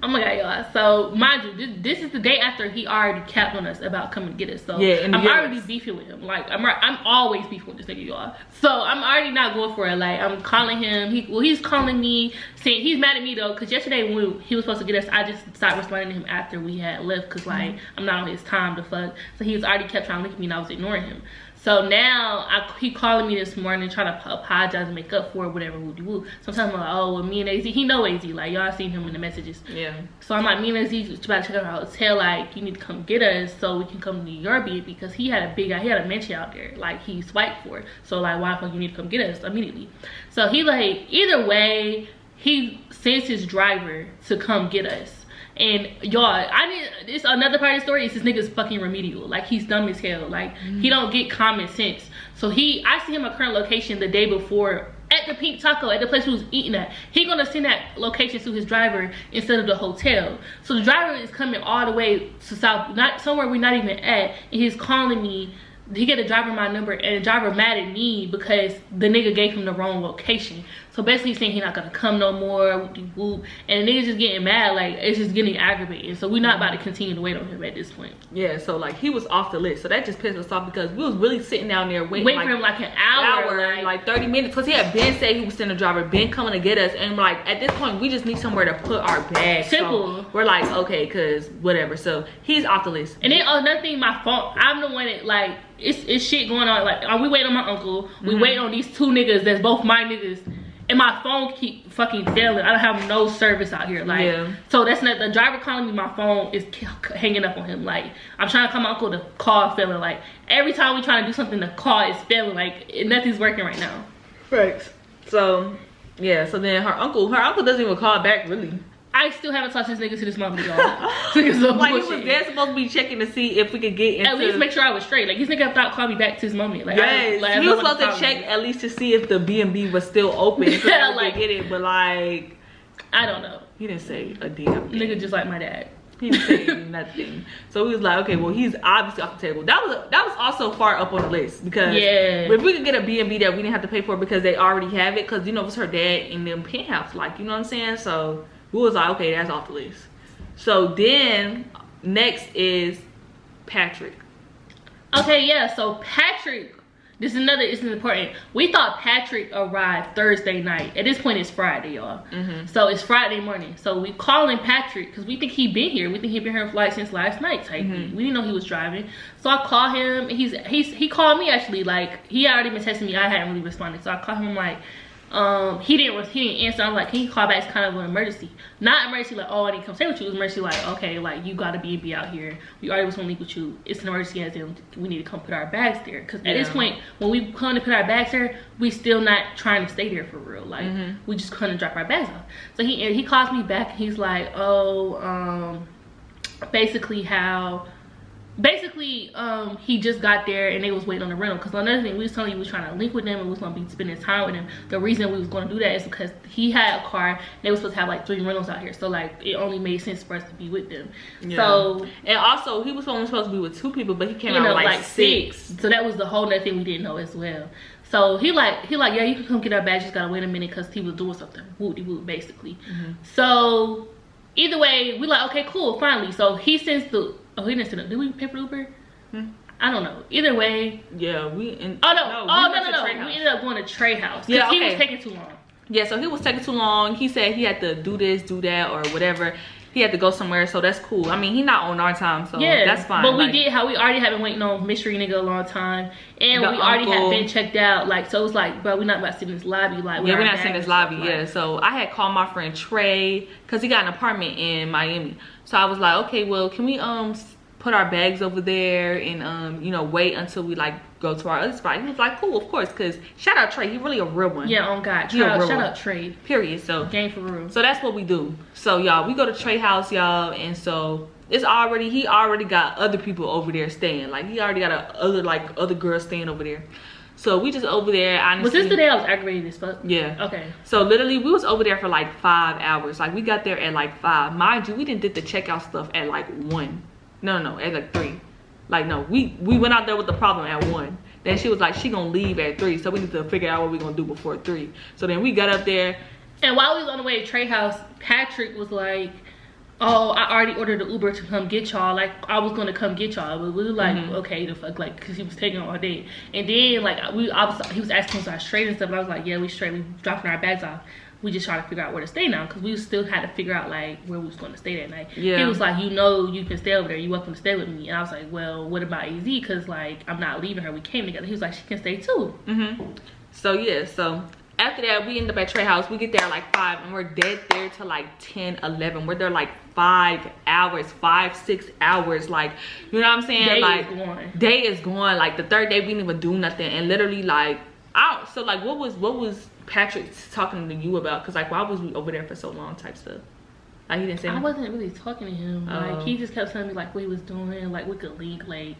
Oh my god, y'all. So mind you, this is the day after he already capped on us about coming to get us. So yeah, I'm already beefing with him. Like I'm always beefing with this nigga, y'all. So I'm already not going for it. Like I'm calling him. He's calling me, saying he's mad at me though, because yesterday when he was supposed to get us, I just stopped responding to him after we had left, because like I'm not on his time to fuck. So he was already kept trying to link me and I was ignoring him. So now he calling me this morning trying to apologize and make up for it, whatever, woo-de-woo. Sometimes I'm like, oh, well, me and AZ, he know AZ, like y'all seen him in the messages. Yeah. So I'm like, me and AZ about to check out our hotel, like you need to come get us so we can come to your B, because he had a mansion out there, like he swiped for it. So like, why the fuck you need to come get us immediately? So he like, either way, he sends his driver to come get us. And y'all, it's another part of the story is this nigga's fucking remedial. Like he's dumb as hell. Like he don't get common sense. So I see him a current location the day before at the Pink Taco, at the place we was eating at. He gonna send that location to his driver instead of the hotel. So the driver is coming all the way to somewhere we're not even at, and he's calling me. He get the driver my number, and the driver mad at me because the nigga gave him the wrong location. So basically saying he's not gonna come no more, whoop-de-whoop. And the nigga's just getting mad, like it's just getting aggravated. So we're not about to continue to wait on him at this point. Yeah, so like he was off the list. So that just pissed us off because we was really sitting down there waiting for him like an hour, like 30 minutes. Because he had been said he was sending a driver, been coming to get us. And like at this point, we just need somewhere to put our bags. Simple. So we're like, okay, cause whatever. So he's off the list. And then another thing, my phone, I'm the one that like, it's shit going on. Like we wait on my uncle, we wait on these 2 niggas that's both my niggas, and my phone keep fucking failing. I don't have no service out here. Like so that's not, the driver calling me, my phone is hanging up on him. Like I'm trying to call my uncle, the call failing. Like every time we trying to do something, the call is failing. Like nothing's working right now. Right. So yeah, so then her uncle doesn't even call back really. I still haven't talked to this nigga to this moment, y'all. Like he was there supposed to be checking to see if we could get into, at least make sure I was straight. Like this nigga thought called me back to this moment. Like yes, he was supposed to check at least to see if the B&B was still open. So yeah, like get it, but like I don't know. He didn't say a damn thing. Nigga just like my dad. He didn't say nothing. So we was like, okay, well he's obviously off the table. That was also far up on the list, because if we could get a B&B that we didn't have to pay for because they already have it, because you know it was her dad in them penthouse, like you know what I'm saying. So we was like, okay, that's off the list. So then next is Patrick. Okay, yeah, so Patrick This is important. We thought Patrick arrived Thursday night. At this point, it's Friday, y'all. So it's Friday morning. So we calling Patrick because we think he been here. We think he been here like since last night type thing. We didn't know he was driving. So I call him. He called me actually. Like he had already been texting me. I hadn't really responded. So I called him like. He didn't answer. I'm like, can you call back? It's kind of an emergency. Not emergency like, oh, I need to come stay with you. It was emergency like, okay, like you gotta be out here. We already was gonna leave with you. It's an emergency as in we need to come put our bags there. Cause at this point, when we come to put our bags there, we still not trying to stay there for real. Like we just couldn't drop our bags off. So he calls me back and he's like, oh, basically he just got there and they was waiting on the rental. Because another thing, we was telling you we was trying to link with them and we was going to be spending time with them. The reason we was going to do that is because he had a car and they was supposed to have like 3 rentals out here, so like it only made sense for us to be with them. So and also he was only supposed to be with 2 people, but he came out with like 6. So that was the whole other thing we didn't know as well. So he like yeah, you can come get our bags, just gotta wait a minute because he was doing something whoop-de-whoop basically. So either way, we like, okay, cool, finally. So he sends the he didn't send it. Did we pay for Uber? I don't know. Either way. Yeah, no. We ended up going to Trey House. Yeah, okay. He was taking too long. Yeah, so he was taking too long. He said he had to do this, do that, or whatever. He had to go somewhere, so that's cool. I mean, he not on our time, so that's fine. But we already have been waiting on mystery nigga a long time, and we already had been checked out. Like, so it was like, bro, we're not about to sit in this lobby. Like, we're not sitting in this lobby. Yeah, so I had called my friend Trey because he got an apartment in Miami. So I was like, okay, well, can we put our bags over there and you know, wait until we like go to our other spot? He was like, cool, of course, because shout out Trey, he really a real one. Yeah, on God, shout out Trey, period. So game for real. So that's what we do. So y'all, we go to Trey house, y'all, and so he already got other people over there staying. Like he already got other girls staying over there. So we just over there, honestly. Was this the day I was aggravated as fuck? Yeah. Okay. So literally we was over there for like 5 hours. Like we got there at like 5. Mind you, we did the checkout stuff at like 1. No, at like 3. Like no, we went out there with the problem at 1. Then she was like, she gonna leave at 3, so we need to figure out what we gonna do before 3. So then we got up there, and while we was on the way to Trey house, Patrick was like, oh, I already ordered the Uber to come get y'all. Like I was gonna come get y'all, but we were like, okay, the fuck, like, cause he was taking all day. And then like he was asking us, I straight and stuff, and I was like, yeah, we straight, we dropping our bags off. We just trying to figure out where to stay now, because we still had to figure out like where we was going to stay that night. Yeah. He was like, you know, you can stay over there, you welcome to stay with me. And I was like, well, what about EZ? Because like I'm not leaving her, we came together. He was like, she can stay too. So yeah, so after that we end up at Trey house. We get there like 5 and we're dead there till like 10, 11. We're there like 5 hours, 5-6 hours. Like, you know what I'm saying? Day is gone. Like the 3rd day we didn't even do nothing, and literally like so like what was Patrick talking to you about? Because like, why was we over there for so long type stuff? Like he didn't say anything. I wasn't really talking to him. Like he just kept telling me like what he was doing, like we could link. Like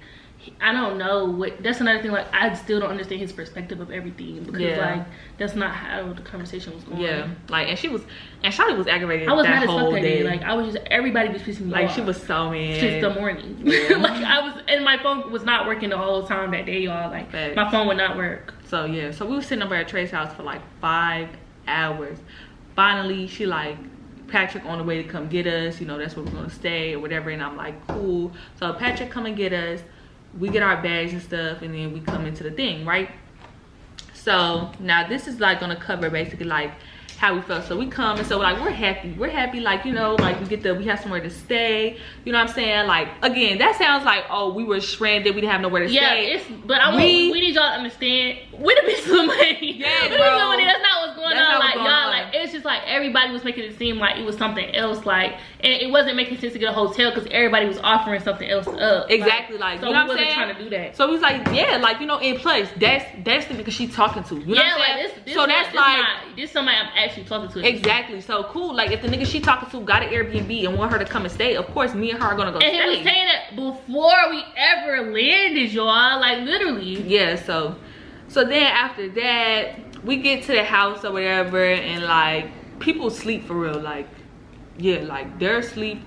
I don't know what. That's another thing. Like I still don't understand his perspective of everything, because like that's not how the conversation was going. Yeah, like and Shawty was aggravated. I was that mad as fuck whole that day. day. Like I was just, everybody was pissing me off. Like she was so mad since the morning. Yeah. Like I was, and my phone was not working the whole time that day, y'all. Like my phone would not work. So yeah, so we were sitting over at Trey's house for like 5 hours. Finally, she like, Patrick on the way to come get us, you know, that's where we're gonna stay or whatever. And I'm like, cool. So Patrick come and get us, we get our bags and stuff, and then we come into the thing, right? So now this is like gonna cover basically like how we felt. So we come, and so like we're happy, like, you know, like we have somewhere to stay, you know what I'm saying? Like again, that sounds like, oh, we were stranded, we didn't have nowhere to stay. But we need y'all to understand, we done been some money. Yes, bro. That's not what's going on. Like y'all, like it's just like everybody was making it seem like it was something else, like, and it wasn't making sense to get a hotel because everybody was offering something else up. Exactly, like so you know we what I'm saying? Trying to do that. So we was like, yeah, like, you know, in place, that's the because she's talking to, you know what I'm saying? This, so that's like this somebody I'm actually talking to. Exactly. So cool. Like if the nigga she talking to got an Airbnb and want her to come and stay, of course me and her are gonna go stay. And he was saying that before we ever landed, y'all. Like literally. Yeah. So then after that, we get to the house or whatever, and like people sleep for real. Like yeah, like they're asleep.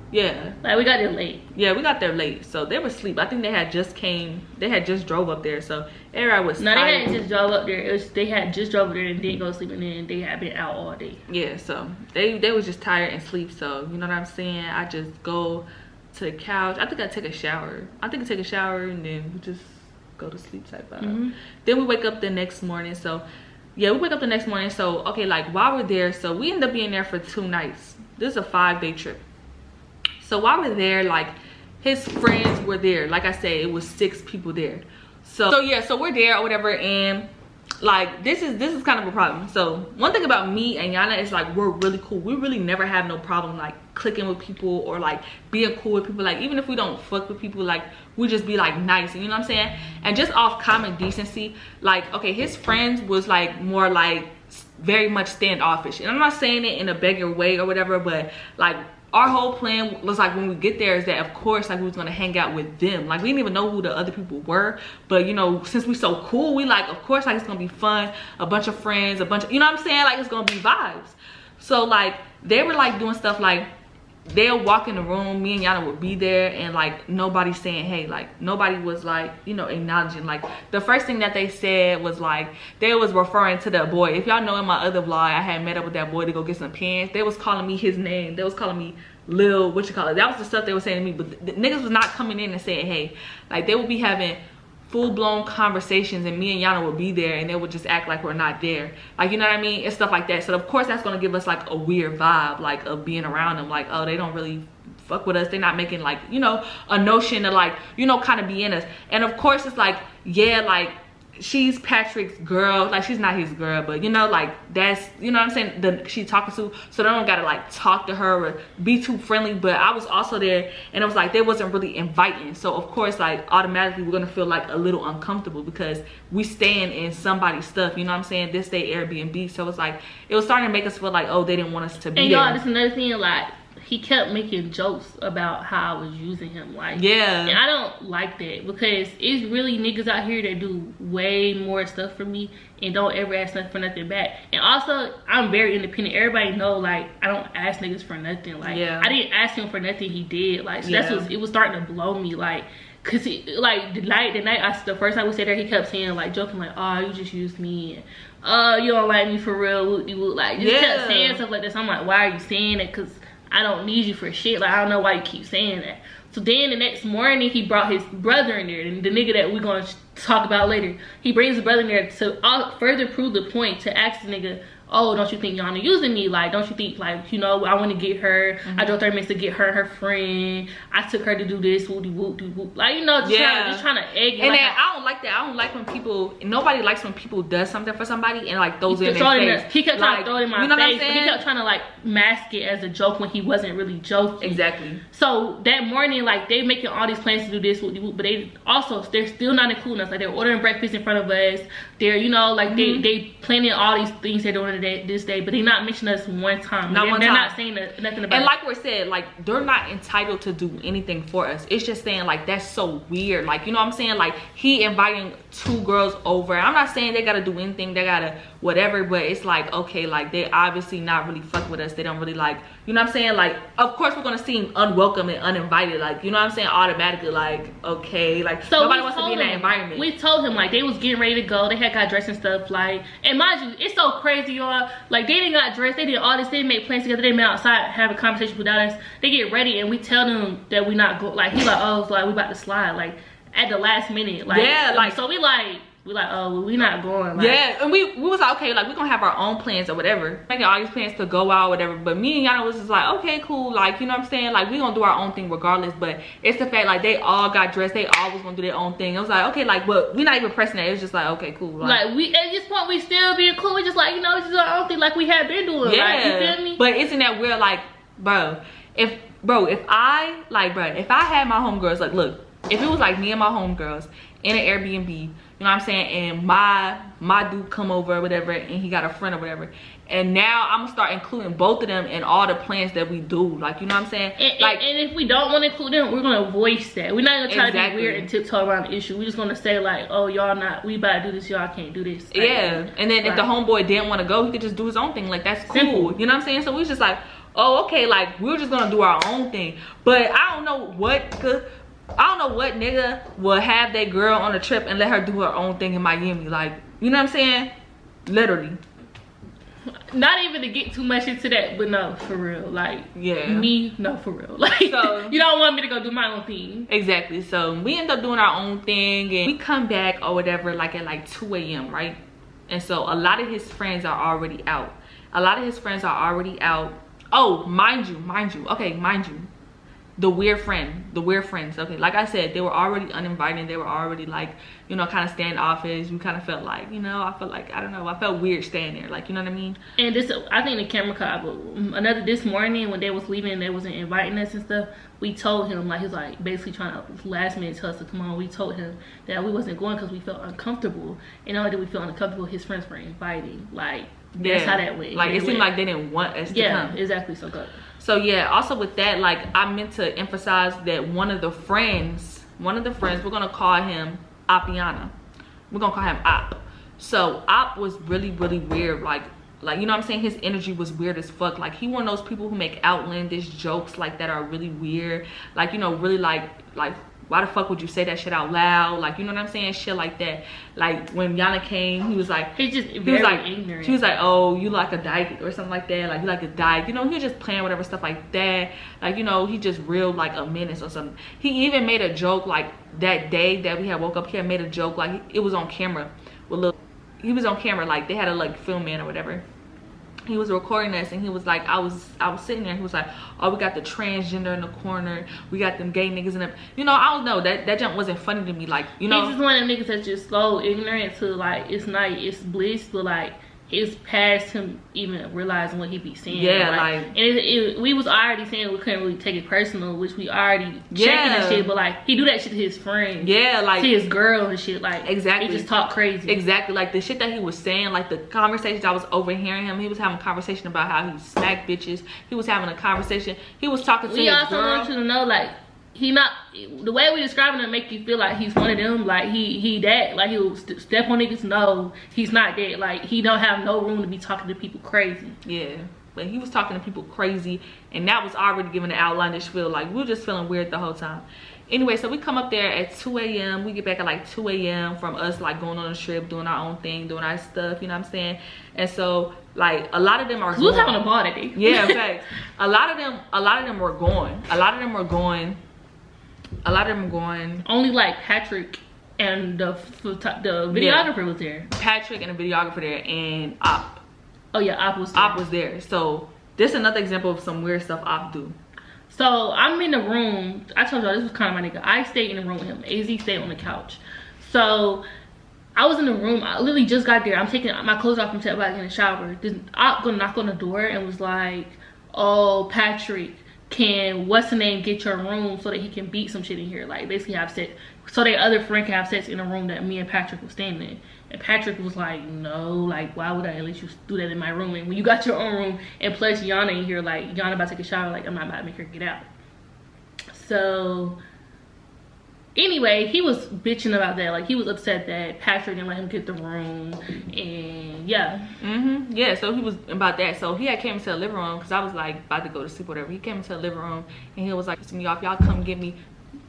Yeah. Like we got there late. Yeah, we got there late. So they were asleep. I think they had just drove up there. So everybody was tired. No, they hadn't just drove up there. They had just drove up there and didn't go to sleep, and then they had been out all day. Yeah, so they was just tired and sleep. So you know what I'm saying? I just go to the couch. I think I take a shower. And then we just go to sleep type vibe. Then we wake up the next morning. So yeah, we wake up the next morning. So okay, like while we're there, so we end up being there for 2 nights. This is a 5-day trip. So while we're there, like his friends were there. Like I said, it was 6 people there. So yeah, so we're there or whatever, and like this is kind of a problem. So one thing about me and Yana is like we're really cool. We really never have no problem like clicking with people or like being cool with people. Like even if we don't fuck with people, like we just be like nice, you know what I'm saying? And just off common decency, like okay, his friends was like more like very much standoffish, and I'm not saying it in a beggar way or whatever, but like our whole plan was like when we get there is that of course like we was gonna hang out with them. Like we didn't even know who the other people were, but you know, since we so cool, we like of course like it's gonna be fun, a bunch of friends, a bunch of, you know what I'm saying, like it's gonna be vibes. So like they were like doing stuff like they'll walk in the room, me and Yana would be there, and like nobody's saying hey, like nobody was like, you know, acknowledging. Like the first thing that they said was like they was referring to that boy. If y'all know in my other vlog, I had met up with that boy to go get some pants. They was calling me his name. They was calling me Lil, what you call it. That was the stuff they were saying to me, but the niggas was not coming in and saying hey. Like they would be having full-blown conversations, and me and Yana would be there, and they would just act like we're not there, like, you know what I mean, and stuff like that. So of course that's gonna give us like a weird vibe, like of being around them, like oh, they don't really fuck with us, they're not making like, you know, a notion of like, you know, kind of be in us. And of course it's like yeah, like she's Patrick's girl, like she's not his girl, but you know, like that's, you know what I'm saying, she talking to, so they don't gotta like talk to her or be too friendly. But I was also there, and it was like they wasn't really inviting, so of course like automatically we're gonna feel like a little uncomfortable because we staying in somebody's stuff, you know what I'm saying, this day Airbnb. So it's like it was starting to make us feel like oh, they didn't want us to be and there. y'all, that's another thing, like he kept making jokes about how I was using him, like yeah, and I don't like that, because it's really niggas out here that do way more stuff for me and don't ever ask nothing for nothing back. And also I'm very independent. Everybody know like I don't ask niggas for nothing. Like yeah, I didn't ask him for nothing he did. Like so that's what it was starting to blow me, like cause he, like the night the first time we stayed there, he kept saying like joking like oh, you just used me, and oh, you don't like me for real, like just kept saying stuff like this. I'm like, why are you saying it? Cause I don't need you for shit. Like I don't know why you keep saying that. So then the next morning he brought his brother in there, and the nigga that we're gonna talk about later, he brings his brother in there to further prove the point, to ask the nigga, oh, don't you think Yana using me? Like, don't you think, like, you know, I want to get her, I drove 30 minutes to get her and her friend, I took her to do this, whoop whoop whoop whoop, like, you know, just trying to egg it. And like, then I don't like that. I don't like when people, nobody likes when people does something for somebody and like throws it in their face. He kept trying to throw it in my face, but he kept trying to like mask it as a joke when he wasn't really joking. Exactly. So that morning, like, they making all these plans to do this, whoop whoop, but they're still not including us. Like, they're ordering breakfast in front of us. They're, you know, like they planning all these things they're doing this day, but they not mentioning us one time. They're not saying nothing about it. And like we said, like, they're not entitled to do anything for us. It's just saying like that's so weird. Like, you know what I'm saying? Like, he inviting 2 girls over. I'm not saying they gotta do anything, they gotta whatever, but it's like, okay, like they obviously not really fuck with us. They don't really like, you know what I'm saying? Like, of course we're gonna seem unwelcome and uninvited, like, you know what I'm saying, automatically, like, okay, like, so nobody wants to be in that environment. We told him, like, they was getting ready to go, they had got dressed and stuff, like, and mind you, it's so crazy, y'all, like, they didn't got dressed, they did all this, they made plans together, they met outside, have a conversation without us, they get ready, and we tell them that we not go, like, he like, oh, it's like, we about to slide, like, at the last minute, like, yeah, like, so we like, oh, well, we not going. Like, yeah, and we was like, okay, like, we're gonna have our own plans or whatever, making all these plans to go out or whatever. But me and Yana was just like, okay, cool, like, you know what I'm saying, like, we gonna do our own thing regardless. But it's the fact, like, they all got dressed, they all was gonna do their own thing. It was like, okay, like, but we not even pressing that. It's just like, okay, cool, like we at this point we still being cool. We just like, you know, it's just our own thing, like we had been doing. Yeah, like, you feel me? But isn't that weird? Like, if I had my homegirls, like, look, if it was like me and my homegirls in an Airbnb, you know what I'm saying, and my dude come over or whatever, and he got a friend or whatever, and now I'm gonna start including both of them in all the plans that we do, like, you know what I'm saying, and if we don't want to include them, we're gonna voice that. We're not gonna try to be weird and tiptoe around the issue. We're just gonna say like, oh, y'all not, we about to do this, y'all can't do this, like, yeah. And then if the homeboy didn't want to go, he could just do his own thing, like, that's cool. Simple. You know what I'm saying? So we was just like, oh, okay, like, we're just gonna do our own thing. But I don't know what nigga will have that girl on a trip and let her do her own thing in Miami. Like, you know what I'm saying? Literally. not even to get too much into that, but no, for real. Like, yeah. Me, no, for real. Like, so, you don't want me to go do my own thing. Exactly. So we end up doing our own thing, and we come back or whatever, like at like 2 a.m., right? And so a lot of his friends are already out. Oh, mind you, the weird friends, okay, like I said, they were already uninvited. They were already like, you know, kind of standoffish. We kind of felt like, you know, I don't know, I felt weird staying there, like, you know what I mean? And this, I think the camera caught, but this morning when they was leaving, they wasn't inviting us and stuff, we told him, like, he was like basically trying to last minute tell us to come on. We told him that we wasn't going because we felt uncomfortable, and not only did we feel uncomfortable, his friends were inviting, like, that's how that went. Like, it seemed like they didn't want us to come. Yeah, exactly. So good. So yeah, also with that, like, I meant to emphasize that one of the friends, we're gonna call him Appiana. We're gonna call him Op. So Op was really, really weird. Like, you know what I'm saying? His energy was weird as fuck. Like, he one of those people who make outlandish jokes like that are really weird. Like, you know, really like why the fuck would you say that shit out loud? Like, you know what I'm saying? Shit like that. Like, when Yana came, he was like, ignorant. She was like, oh, you like a dyke or something like that. Like, you like a dyke. You know, he was just playing whatever stuff like that. Like, you know, he just real like a menace or something. He even made a joke like that day that we had woke up. He had made a joke like it was on camera. He was on camera, like they had to like film in or whatever. He was recording us, and he was like, I was sitting there, he was like, oh, we got the transgender in the corner, we got them gay niggas in the, you know, I don't know, that jump wasn't funny to me, like, you know. He's just one of them niggas that's just so ignorant to, like, it's night, it's bliss, but like, it's past him even realizing what he be saying. Yeah, like and we was already saying we couldn't really take it personal, which we already checking and shit, but like he do that shit to his friends, yeah, like to his girl and shit, like exactly, he just talk crazy, exactly, like the shit that he was saying, like the conversations I was overhearing him. He was having a conversation about how he smacked bitches. He was having a conversation, he was talking to his girl. We also want you to know, like, he not, the way we describing him make you feel like he's one of them, like he that, like he'll step on niggas. No, he's not that. Like, he don't have no room to be talking to people crazy. Yeah, but he was talking to people crazy, and that was already giving the outlandish feel. Like, we were just feeling weird the whole time. Anyway, so we come up there at 2 a.m. We get back at like 2 a.m. from us like going on a trip, doing our own thing, doing our stuff, you know what I'm saying? And so like a lot of them are going. We was having a ball that day. Yeah, in fact, a lot of them were going. Only like Patrick and the videographer was there. Patrick and the videographer there, and Op. Oh yeah, Op was there. Op was there. So this is another example of some weird stuff Op do. So I'm in the room. I told y'all this was kind of my nigga. I stayed in the room with him. AZ stayed on the couch. So I was in the room. I literally just got there. I'm taking my clothes off. I'm about to get in the shower. Then Op gonna knock on the door and was like, "Oh, Patrick, can what's the name get your room so that he can beat some shit in here, like basically have sex, so their other friend can have sex in a room that me and Patrick was staying in." And Patrick was like, no, like why would I let you do that in my room, and when you got your own room, and plus Yana in here, like Yana about to take a shower, like I'm not about to make her get out. So anyway, he was bitching about that, like he was upset that Patrick didn't let him get the room, and yeah. Yeah, so he was about that. So he had came into the living room because I was like about to go to sleep or whatever. He came into the living room and he was like pissing me off. Y'all come get me.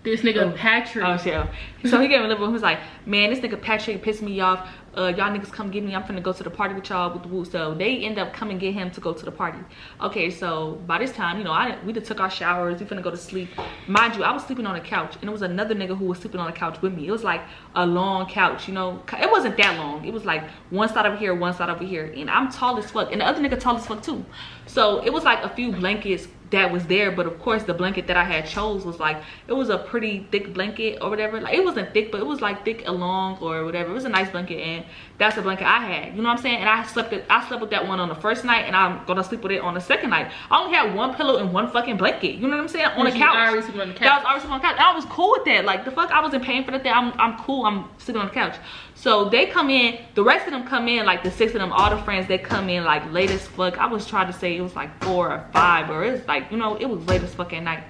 This nigga Patrick. Oh shit. So he came in the living room. He was like, man, this nigga Patrick pissed me off. Y'all niggas come get me. I'm finna go to the party with y'all with the woo. So they end up coming get him to go to the party. Okay, so by this time, you know, we just took our showers. We finna go to sleep. Mind you, I was sleeping on a couch, and it was another nigga who was sleeping on the couch with me. It was like a long couch, you know. It wasn't that long. It was like one side over here, one side over here. And I'm tall as fuck, and the other nigga tall as fuck too. So it was like a few blankets that was there, but of course the blanket that I had chose was like, it was a pretty thick blanket or whatever. Like, it wasn't thick, but it was like thick and long or whatever. It was a nice blanket, and that's the blanket I had, you know what I'm saying? And I slept with that one on the first night, and I'm gonna sleep with it on the second night. I only had one pillow and one fucking blanket, you know what I'm saying, on the couch. I was already sleeping on the couch. And I was cool with that. Like, the fuck, I wasn't paying for that thing. I'm cool. I'm sleeping on the couch. So they come in, the rest of them come in, like the 6 of them, all the friends, they come in like late as fuck. I was trying to say it was like 4 or 5, or it's like, you know, it was late as fuck at night.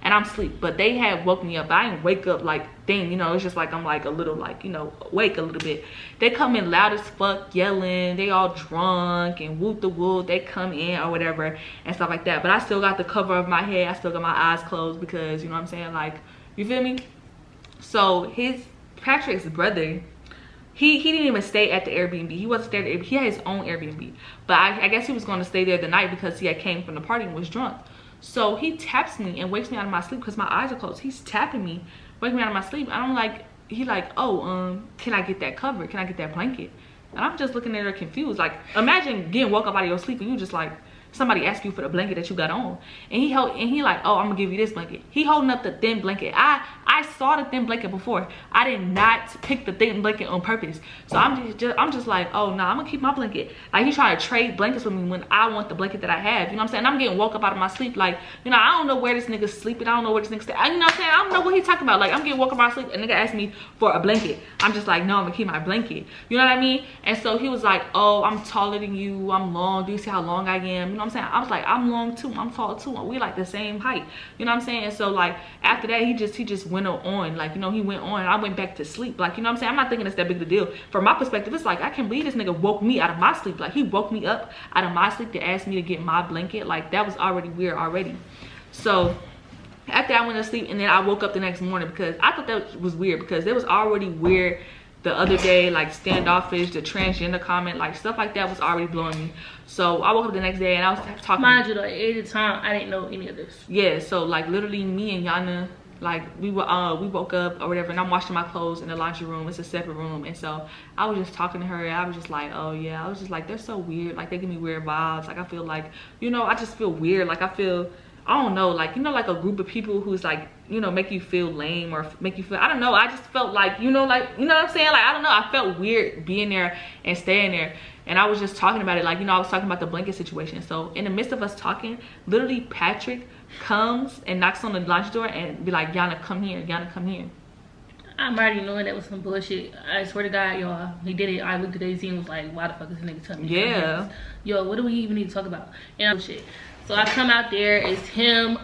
And I'm asleep, but they had woke me up. I didn't wake up like thing, you know, it's just like I'm like a little, like, you know, awake a little bit. They come in loud as fuck, yelling, they all drunk and whoop the whoop. They come in or whatever and stuff like that. But I still got the cover of my head. I still got my eyes closed because, you know what I'm saying, like, you feel me? So Patrick's brother he didn't even stay at the Airbnb. He wasn't staying at the Airbnb. He had his own Airbnb. But I guess he was going to stay there the night because he had came from the party and was drunk. So he taps me and wakes me out of my sleep because my eyes are closed. He's tapping me, wakes me out of my sleep. And I'm like, he like, oh, can I get that cover? Can I get that blanket? And I'm just looking at her confused. Like, imagine getting woke up out of your sleep and you just like, somebody asked you for the blanket that you got on, and he like, oh, I'm gonna give you this blanket. He holding up the thin blanket. I saw the thin blanket before. I did not pick the thin blanket on purpose. So I'm just like, oh no, I'm gonna keep my blanket. Like, he's trying to trade blankets with me when I want the blanket that I have. You know what I'm saying? I'm getting woke up out of my sleep. Like, you know, I don't know where this nigga's sleeping. I don't know where this nigga's staying. You know what I'm saying? I don't know what he's talking about. Like, I'm getting woke up out of sleep. A nigga asked me for a blanket. I'm just like, no, I'm gonna keep my blanket. You know what I mean? And so he was like, oh, I'm taller than you. I'm long. Do you see how long I am? You know what I'm saying? I was like, I'm long too. I'm tall too. We like the same height. You know what I'm saying? And so like after that, he just went on. Like, you know, he went on. And I went back to sleep. Like, you know what I'm saying? I'm not thinking it's that big of a deal. From my perspective, it's like, I can't believe this nigga woke me out of my sleep. Like, he woke me up out of my sleep to ask me to get my blanket. Like, that was already weird already. So after I went to sleep, and then I woke up the next morning because I thought that was weird because it was already weird the other day, like standoffish, the transgender comment, like stuff like that was already blowing me. So I woke up the next day and I was talking. Mind you, though, at the time I didn't know any of this. Yeah, so like literally me and Yana, like we woke up or whatever, and I'm washing my clothes in the laundry room. It's a separate room, and so I was just talking to her, and I was just like, oh yeah, I was just like, they're so weird. Like, they give me weird vibes. Like, I feel like, you know, I just feel weird. Like, I feel, I don't know, like, you know, like a group of people who's like, you know, make you feel lame or make you feel, I don't know, I just felt like, you know, like, you know what I'm saying? Like, I don't know, I felt weird being there and staying there. And I was just talking about it, like, you know, I was talking about the blanket situation. So in the midst of us talking, literally Patrick comes and knocks on the laundry door and be like, Yana, come here, Yana, come here. I'm already knowing that was some bullshit. I swear to God, y'all, he did it. I looked at Daisy and was like, why the fuck is this nigga telling me? Yeah. Yo, what do we even need to talk about? And shit. So I come out there, it's him,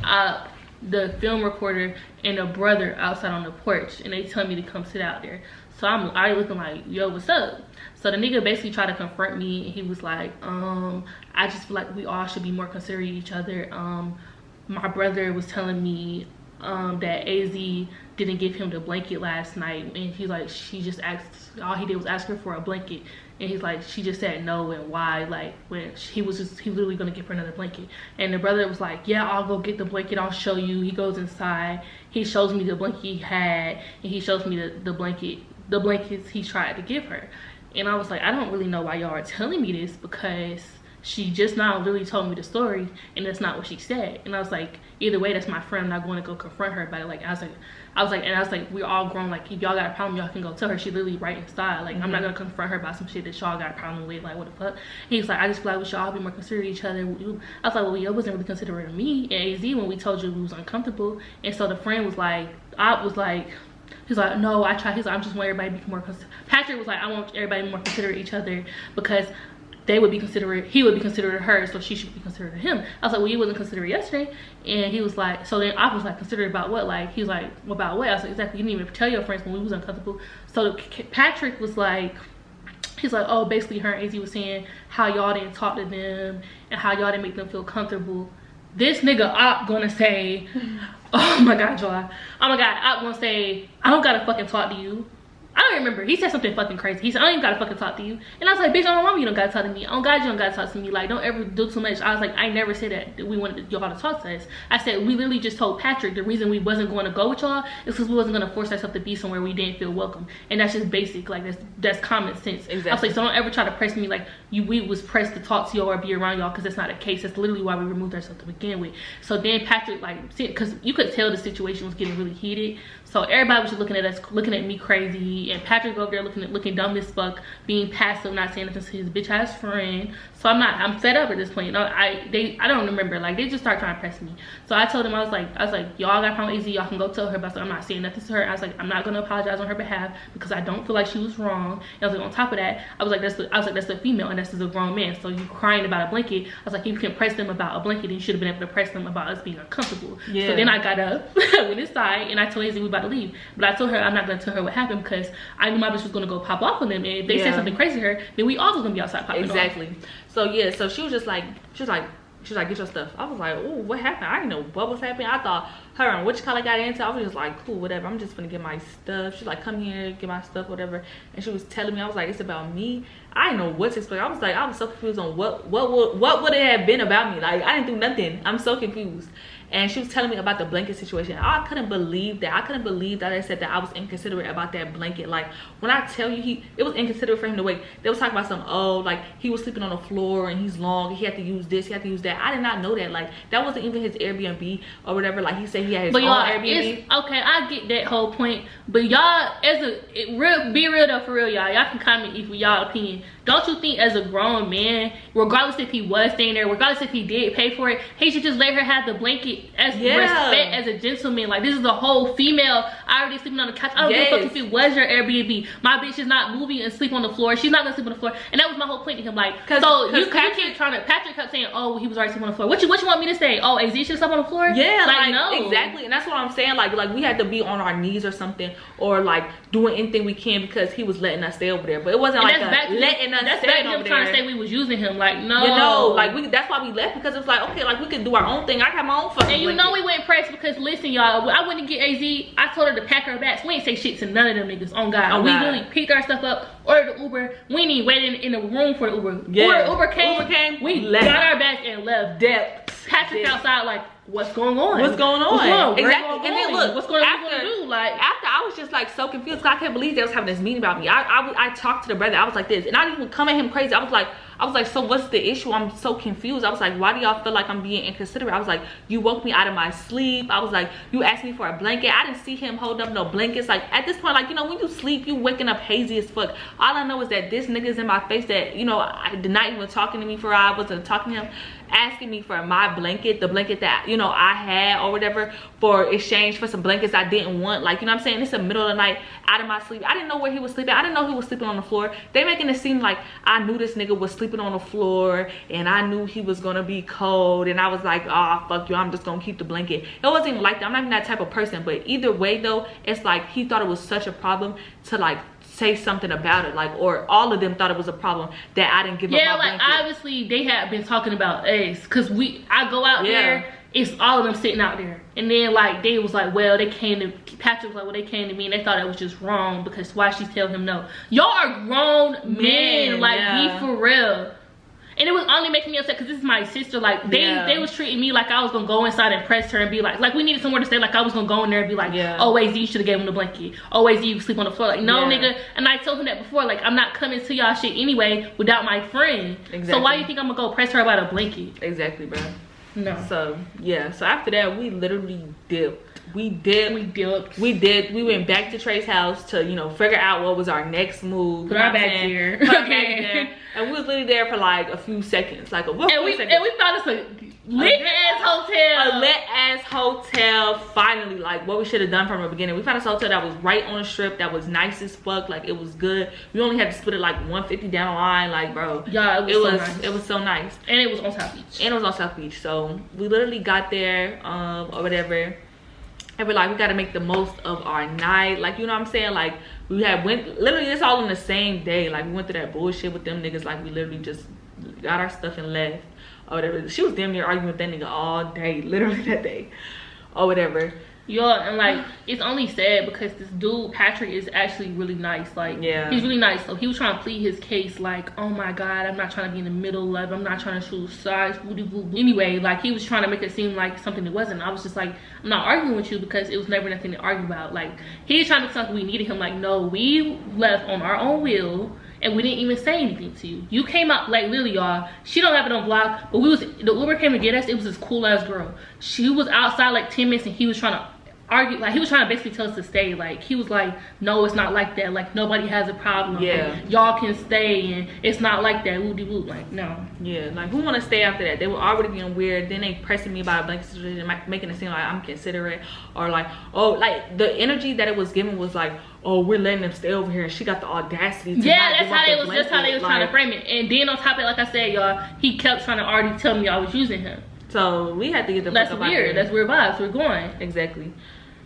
the film recorder, and a brother outside on the porch, and they tell me to come sit out there. So I'm already looking like, yo, what's up? So the nigga basically tried to confront me, and he was like, I just feel like we all should be more considerate of each other. My brother was telling me that AZ didn't give him the blanket last night, and he's like, she just asked, all he did was ask her for a blanket, and he's like, she just said no, and why, like, when he literally gonna give her another blanket. And the brother was like, yeah, I'll go get the blanket, I'll show you. He goes inside, he shows me the blanket he had, and he shows me the blankets he tried to give her. And I was like, I don't really know why y'all are telling me this, because she just now literally told me the story, and that's not what she said. And I was like, either way, that's my friend. I'm not going to go confront her about it. Like, I was like, we're all grown. Like, if y'all got a problem, y'all can go tell her. She literally right inside. Like, I'm not gonna confront her about some shit that y'all got a problem with. Like, what the fuck? And he's like, I just feel like we should all be more considerate of each other. I was like, well, y'all wasn't really considerate of me and AZ when we told you we was uncomfortable. And so the friend was like, he's like, no, I tried. He's like, I'm just want everybody to be more considerate. Patrick was like, I want everybody to be more considerate of each other because they would be considerate, he would be considerate of her, so she should be considerate of him. I was like, well, you wasn't considerate yesterday. And he was like, so then I was like, considerate about what? Like, he was like, well, about what? I was like, exactly, you didn't even tell your friends when we was uncomfortable. So Patrick was like, he's like, oh, basically her and AZ was saying how y'all didn't talk to them and how y'all didn't make them feel comfortable. This nigga Op gonna say, oh my God, y'all. Oh my God, Op gonna say, I don't gotta fucking talk to you. I don't remember. He said something fucking crazy. He said, I don't even gotta fucking talk to you. And I was like, bitch, I don't want you don't gotta talk to me. Oh God, you don't gotta talk to me. Like, don't ever do too much. I was like, I never said that we wanted y'all to talk to us. I said, we literally just told Patrick the reason we wasn't going to go with y'all is because we wasn't going to force ourselves to be somewhere we didn't feel welcome. And that's just basic. Like, that's common sense. Exactly. I was like, so don't ever try to press me like we was pressed to talk to y'all or be around y'all, because that's not the case. That's literally why we removed ourselves to begin with. So then Patrick, like, because you could tell the situation was getting really heated. So everybody was just looking at us, looking at me crazy, and Patrick over there looking dumb as fuck, being passive, not saying nothing to his bitch ass friend. So I'm fed up at this point. You know, I don't remember. Like, they just started trying to press me. So I told them, I was like, y'all got a problem with AZ, y'all can go tell her. But I'm not saying nothing to her. I was like, I'm not gonna apologize on her behalf because I don't feel like she was wrong. And I was like, on top of that, I was like, that's a female and that's a grown man. So you crying about a blanket. I was like, if you can press them about a blanket, then you should have been able to press them about us being uncomfortable. Yeah. So then I got up, went inside, and I told AZ we about to leave. But I told her I'm not gonna tell her what happened because I knew my bitch was gonna go pop off on them, and if they said something crazy to her, then we all was gonna be outside popping off. Exactly. So yeah, so she was like, She was like, get your stuff. I was like, oh, what happened? I didn't know what was happening. I thought her and which color got into. I was just like, cool, whatever. I'm just gonna get my stuff. She's like, come here, get my stuff, whatever. And she was telling me, I was like, it's about me. I didn't know what to expect. I was so confused on what would it have been about me. Like, I didn't do nothing. I'm so confused. And she was telling me about the blanket situation. I couldn't believe that. I couldn't believe that I said that I was inconsiderate about that blanket. Like, when I tell you, it was inconsiderate for him to wait. They was talking about some, oh, like, he was sleeping on the floor and he's long. He had to use this, he had to use that. I did not know that. Like, that wasn't even his Airbnb or whatever. Like, he said he had his own Airbnb. Okay, I get that whole point. But y'all, be real though, for real, y'all. Y'all can comment if y'all opinion. Don't you think as a grown man, regardless if he was staying there, regardless if he did pay for it, he should just let her have the blanket as respect as a gentleman? Like, this is a whole female already sleeping on the couch. I don't give a fuck if it was your Airbnb. My bitch is not moving and sleep on the floor. She's not gonna sleep on the floor. And that was my whole point to him. Like, Patrick kept saying, oh, he was already sleeping on the floor. What you want me to say? Oh, AZ should sleep on the floor? Yeah, like no. Exactly. And that's what I'm saying. Like we had to be on our knees or something, or like doing anything we can because he was letting us stay over there. But it wasn't like letting us stay over there. Trying to say we was using him. Like, no. You know, like that's why we left, because it was like, okay, like we could do our own thing. I have my own fucking And you know we went press because, listen, y'all, I wouldn't get AZ. I told her to pack her bags. We ain't say shit to none of them niggas. On God. We really picked our stuff up, ordered the Uber. We didn't even wait in the room for the Uber. Yeah. Uber came. We got our bags and left. Patrick outside like, what's going on? What's going on? Exactly. And then look, what's going on? After I was just like so confused because I can't believe they was having this meeting about me. I talked to the brother. I was like this, and I didn't even come at him crazy. I was like, so what's the issue? I'm so confused. I was like, why do y'all feel like I'm being inconsiderate? I was like, you woke me out of my sleep. I was like, you asked me for a blanket. I didn't see him hold up no blankets. Like, at this point, like, you know, when you sleep, you waking up hazy as fuck. All I know is that this nigga's in my face that, you know, I did not even talking to me for I wasn't talking to him, asking me for my blanket, the blanket that, you know, I had or whatever, for exchange for some blankets I didn't want. Like, you know what I'm saying? It's the middle of the night, out of my sleep. I didn't know where he was sleeping. I didn't know he was sleeping on the floor. They making it seem like I knew this nigga was sleeping on the floor and I knew he was gonna be cold, and I was like, oh, fuck you, I'm just gonna keep the blanket. It wasn't even like that. I'm not even that type of person. But either way though, it's like he thought it was such a problem to like say something about it, like, or all of them thought it was a problem that I didn't give up my blanket. Yeah, like obviously they had been talking about us, because I go out there, it's all of them sitting out there, and then like they was like, well, Patrick was like, well, they came to me and they thought it was just wrong because why she tell him no? Y'all are grown men, like be for real. And it was only making me upset because this is my sister. Like, they was treating me like I was gonna go inside and press her and be like we needed somewhere to stay. Like, I was gonna go in there and be like, oh, AZ, you should have gave him the blanket. Oh, AZ, you sleep on the floor. Like, no, nigga. And I told him that before. Like, I'm not coming to y'all shit anyway without my friend. Exactly. So why do you think I'm gonna go press her about a blanket? Exactly, bro. No. So, yeah. So, after that, we literally dipped. We went back to Trey's house to, you know, figure out what was our next move. Put our bags here. Okay. And we was literally there for like a few seconds. Like, we found us a lit ass hotel. A lit ass hotel, finally. Like, what we should have done from the beginning. We found this hotel that was right on the strip, that was nice as fuck. Like, it was good. We only had to split it like 150 down the line. Like, bro. Yeah, it was so nice. And it was on South Beach. So, we literally got there, or whatever. And we're like, we gotta make the most of our night. Like, you know what I'm saying? Like, we literally, it's all in the same day. Like, we went through that bullshit with them niggas. Like, we literally just got our stuff and left, or whatever. She was damn near arguing with that nigga all day, literally that day, or whatever. Yeah, and like, it's only sad because this dude Patrick is actually really nice. Like, he's really nice. So he was trying to plead his case, like, oh my god, I'm not trying to be in the middle of, I'm not trying to shoot sides, booty boo. Anyway, like, he was trying to make it seem like something it wasn't. I was just like, I'm not arguing with you because it was never nothing to argue about. Like, he's trying to make something we needed him. Like, no, we left on our own will and we didn't even say anything to you. You came out, like, literally, y'all, she don't have it on vlog, but the Uber came to get us. It was this cool ass girl. She was outside like 10 minutes and he was trying to argue, like, he was trying to basically tell us to stay. Like, he was like, no, it's not like that. Like, nobody has a problem. Yeah, y'all can stay and it's not like that. Woody woo. Like, no. Yeah, like, who want to stay after that? They were already being weird. Then they pressing me about a blanket situation, making it seem like I'm considerate, or like, oh, like, the energy that it was given was like, oh, we're letting them stay over here, and she got the audacity to that's how they was trying to frame it. And then on top of it, like I said, y'all, he kept trying to already tell me I was using him. So we had to get the fuck up out here. That's weird vibes. We're going. Exactly.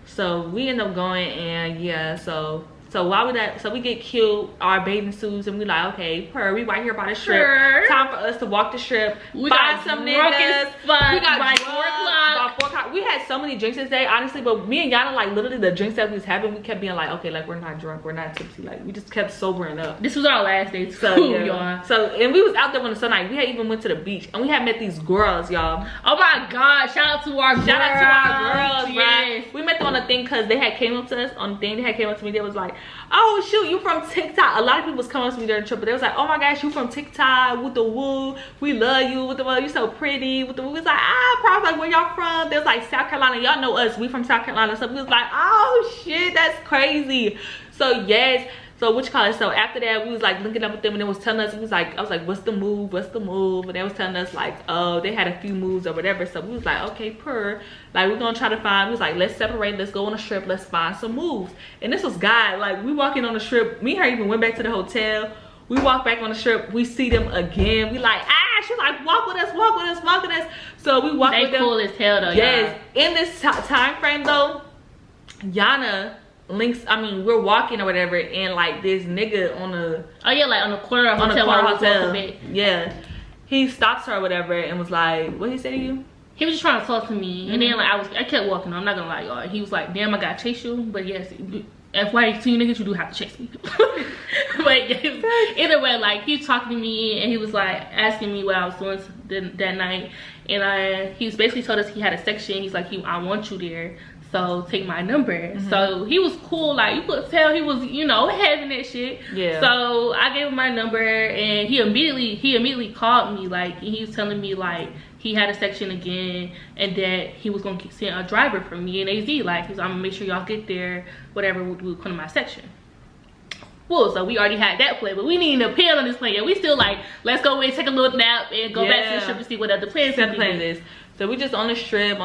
So we end up going, and yeah, so So while we get cute, our bathing suits, and we like, okay, we right here by the strip. Time for us to walk the strip. We got some niggas. We got by 4 o'clock. By 4 o'clock. We had so many drinks this day, honestly. But me and Yana, like literally the drinks that we was having, we kept being like, okay, like we're not drunk, we're not tipsy. Like we just kept sobering up. This was our last day too, so y'all. So and we was out there on the Sunday. We had even went to the beach, and we had met these girls, y'all. Oh my God! Shout out to our girls. Yes. Right? We met them on the thing because they had came up to us on the thing. They had came up to me. They was like, oh shoot, you from TikTok. A lot of people was coming up to me during the trip, but they was like, oh my gosh, you from TikTok with the woo. We love you with the woo. You so pretty with the woo. We was like, probably like where y'all from? They was like South Carolina. Y'all know us. We from South Carolina. So we was like, oh shit, that's crazy. So yes. So what you call it? So after that, we was like linking up with them, and they was telling us, I was like, what's the move? What's the move? And they was telling us like, oh, they had a few moves or whatever. So we was like, okay, like we're gonna try to find. We was like, let's separate. Let's go on a strip. Let's find some moves. And this was God. Like we walking on the strip. Me and her even went back to the hotel. We walk back on the strip. We see them again. We like, she's like, walk with us, walk with us, walk with us. So we walk with them. They cool as hell though. Yes. In this time frame though, Yana links, I mean, we're walking or whatever, and like this nigga on the like on the corner of hotel, yeah, he stops her or whatever and was like, what he say to you? He was just trying to talk to me, and then like I kept walking. I'm not gonna lie, y'all. He was like, damn, I gotta chase you, but yes, FYI to you niggas, you do have to chase me. But yes, either way, like he was talking to me, and he was like asking me what I was doing that night, and he was basically told us he had a section. He's like, I want you there, so take my number. So he was cool, like you could tell he was, you know, having that shit. Yeah. So I gave him my number, and he immediately called me, like he was telling me like he had a section again, and that he was gonna send a driver for me and AZ. Like he's, I'm gonna make sure y'all get there, whatever, we'll come to my section. Well, so we already had that plan, but we need to plan on this plan. Yeah, we still like, let's go away, take a little nap, and go back to the strip to see what other plans is. So we just on the strip,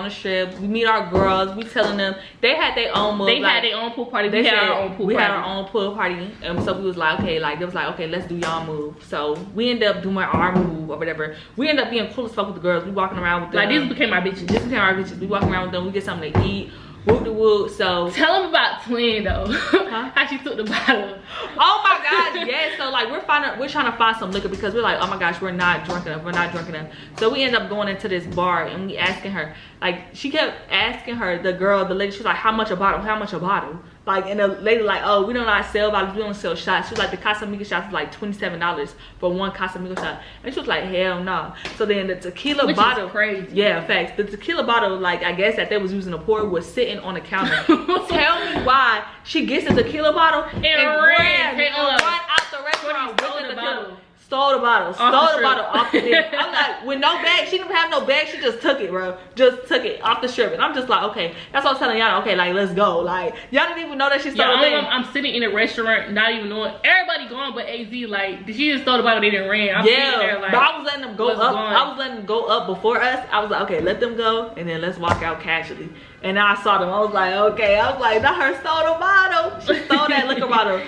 we meet our girls, we telling them, they had their own move. They had their own pool party, we had our own pool party. And so we was like, okay, like, they was like, okay, let's do y'all move. So we ended up doing our move or whatever. We ended up being cool as fuck with the girls. We walking around with them. Like, these became our bitches. We walking around with them, we get something to eat. Whoop de whoop. So tell them about Twin though. How she took the bottle. Oh my god, yes. So like we're trying to find some liquor because we're like, oh my gosh, we're not drunk enough. So we end up going into this bar, and we asking her, like she kept asking her, the lady, she's like, how much a bottle? Like, and the lady like, oh, we don't like sell bottles, we don't sell shots. She was like, the Casamigo shots is like $27 for one Casamigo shot. And she was like, hell no. So then the tequila bottle, is crazy. Yeah, facts. The tequila bottle, like I guess that they was using to pour, was sitting on the counter. Tell me why she gets the tequila bottle and ran out the restaurant with the tequila. Stole the bottle off the dick. I'm like, with no bag, she didn't have no bag, she just took it, bro. Just took it off the strip. And I'm just like, okay, that's what I was telling y'all, okay, like, let's go. Like, y'all didn't even know that she stole the thing. I'm sitting in a restaurant, not even knowing, everybody gone but AZ, like, did she just throw the bottle, they didn't ran? I'm sitting there, like, but I was letting them go up. I was letting them go up before us. I was like, okay, let them go, and then let's walk out casually. And I saw them, I was like, okay. I was like, not her stole the bottle. She stole that liquor bottle.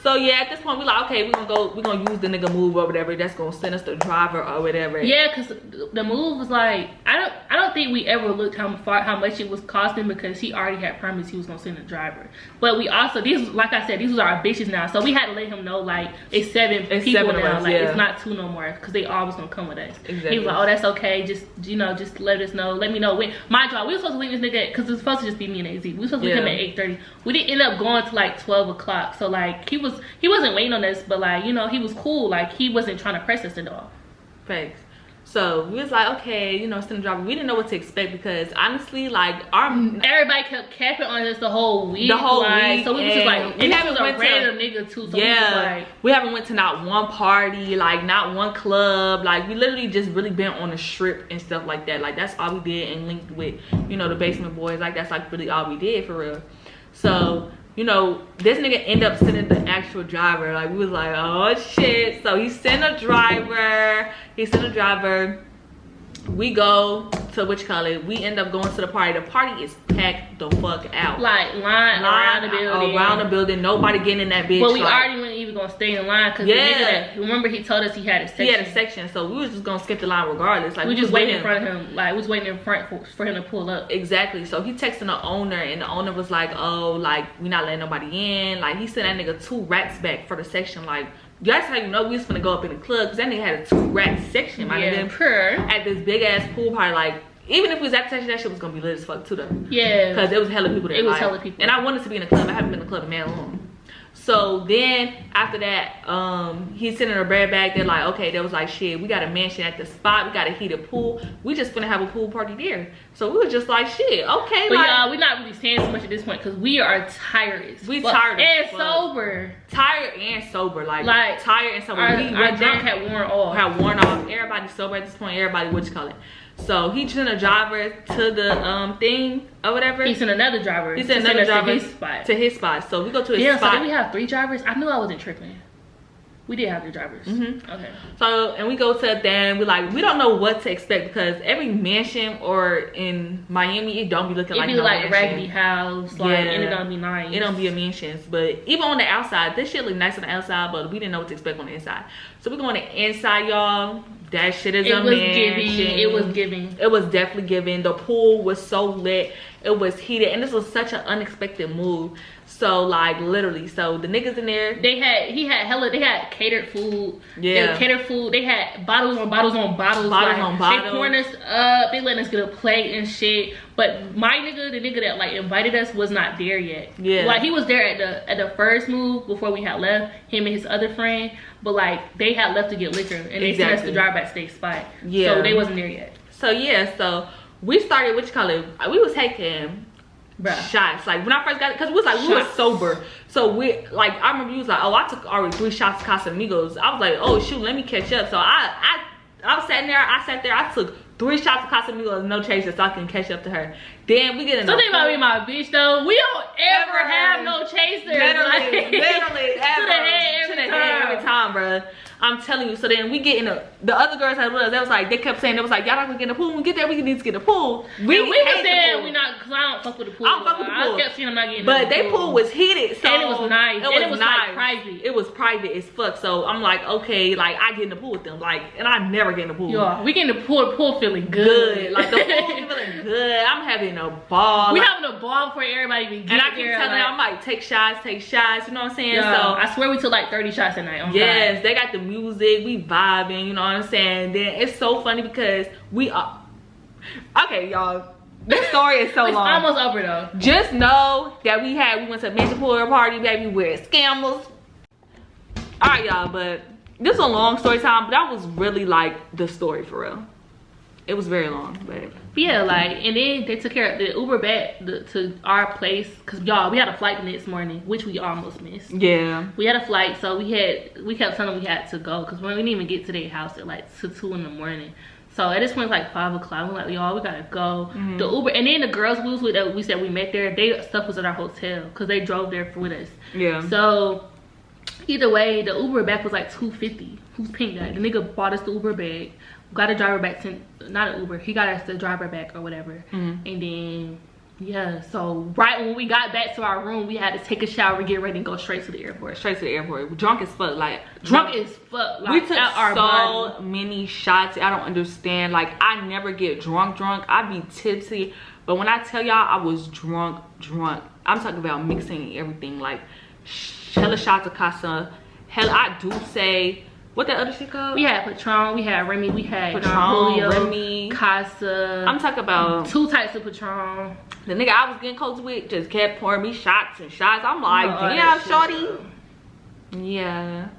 So yeah, at this point we like, okay, we're gonna use the nigga move or whatever that's gonna send us the driver or whatever. Yeah, because the move was like, I don't think we ever looked how much it was costing, because he already had promised he was gonna send a driver. But we also, like I said, these was our bitches now, so we had to let him know like it's seven people now, like it's not 2 no more, because they always gonna come with us. Exactly. He was like, oh, that's okay, just, you know, just let us know, let me know when. Mind you, we were supposed to leave this nigga, because it was supposed to just be me and AZ. We were supposed to leave him at 8:30. We didn't end up going to like 12 o'clock. So like he wasn't waiting on us, but like, you know, he was cool. Like he wasn't trying to press us at all. Thanks. So we was like, okay, you know, send a driver. We didn't know what to expect, because honestly, like everybody kept capping on us the whole week. So we was just like, and this was a random nigga too. So we haven't went to not one party, like not one club. Like we literally just really been on the strip and stuff like that. Like that's all we did, and linked with, you know, the basement boys. Like that's like really all we did for real. So, you know, this nigga ended up sending the actual driver. Like, we was like, oh shit. So he sent a driver. We go to to we end up going to the party. The party is packed the fuck out. Like line around the building. Around the building. Nobody getting in that bitch. But we already weren't even gonna stay in line because the nigga that, remember he told us he had a section. He had a section, so we was just gonna skip the line regardless. Like we just waiting in front of him. Like we was waiting in front for him to pull up. Exactly. So he texting the owner, and the owner was like, "Oh, like we not letting nobody in." Like he sent that nigga 2 racks back for the section. Like that's how you know we was finna go up in the club, because that nigga had a 2 rack section. My nigga, at this big ass pool party. Like even if we was at the section, that shit was gonna be lit as fuck too though. Yeah. Because it was hella people there. It was hella people. And I wanted to be in the club. I haven't been in the club in man long. So then after that, he's sending a bread back. They're like, okay, they was like, shit, we got a mansion at the spot, we got a heated pool, we just gonna have a pool party there. So we were just like, shit, okay. But like, y'all, we're not really saying so much at this point because we are tired. We tired and sober. Tired and sober. Like tired and sober. Our drunk had worn off. Everybody's sober at this point. Everybody, what you call it? So he sent a driver to the thing or whatever. He sent another driver. He sent another driver to his spot. So we go to his spot. So did we have 3 drivers? I knew I wasn't tripping. We did have 3 drivers. Okay. So and we go to a thing. We don't know what to expect because every mansion or in Miami, it don't be looking like no mansion. It be like raggedy house. Like, and it don't be nice. It don't be a mansions. But even on the outside, this shit look nice on the outside, but we didn't know what to expect on the inside. So we go on the inside, y'all. That shit is a mansion. It was giving. It was definitely giving. The pool was so lit. It was heated, and this was such an unexpected move. So like literally, so the niggas in there, they had catered food. Yeah, they catered food. They had bottles on bottles on bottles. They pouring us up. They letting us get a plate and shit. But my nigga, the nigga that like invited us, was not there yet. Yeah, like he was there at the first move before we had left. Him and his other friend, but like they had left to get liquor, and they sent us to drive back to their spot. Yeah, so they wasn't there yet. So yeah, so we started. We was taking shots. Like when I first got it, because we was sober. So we like I remember you was like, oh, I took already 3 shots of Casamigos. I was like, oh shoot, let me catch up. So I was sat there. I took 3 shots of Casamigos, no chaser, so I can catch up to her. Then we get in. Something about me, my bitch though. We don't ever have no chasers. Literally, ever. To the head every time, bro. I'm telling you. So then we get in the other girls had with us. They was like, they kept saying, they was like, y'all not gonna get in the pool. When we get there, we need to get in the pool. We was saying we not, cause I don't fuck with the pool. I don't fuck with the pool. I kept saying I'm not getting in the pool. But they pool was heated, so and it was nice. It was nice. Like private. It was private as fuck. So I'm like, okay, like I get in the pool with them, like, and I never get in the pool. Yeah, we get in the pool. The pool feeling good. Like the pool feeling good. I'm having a ball. We having a ball before everybody even get there. And I keep telling them, I'm like, take shots. You know what I'm saying? Yeah, so I swear we took like 30 shots a night. Yes, they got the music. We vibing, you know what I'm saying? Then it's so funny because we are okay, y'all. This story is so long. It's almost over though. Just know that we went to a mansion pool party, baby, with scammers. Alright, y'all, but this is a long story time, but that was really like the story for real. It was very long, but yeah, like, and then they took care of the Uber back to our place, because y'all, we had a flight the next morning, which we almost missed. Yeah, we had a flight, so we kept telling them we had to go because we didn't even get to their house at like 2 in the morning. So at this point, like 5 o'clock, we're like, y'all, we gotta go. The Uber, and then the girls we was with, we said we met there, they stuff was at our hotel because they drove there with us. Yeah. So either way, the Uber back was like $250. Who's pink guy? The nigga bought us the Uber bag. Got a driver back to, not an Uber, he got us the driver back or whatever. And then yeah, so right when we got back to our room, we had to take a shower, get ready, and go straight to the airport. Drunk as fuck. Like we took so many shots. I don't understand. Like I never get drunk. I be tipsy, but when I tell y'all I was drunk, I'm talking about mixing everything. Like hella shots of Casa. Hell, I do say. What that other shit called? We had Patron, we had Remy, we had Patron, Julio, Remy, Casa. I'm talking about 2 types of Patron. The nigga I was getting close with just kept pouring me shots and shots. I'm like, damn, shorty. Yeah.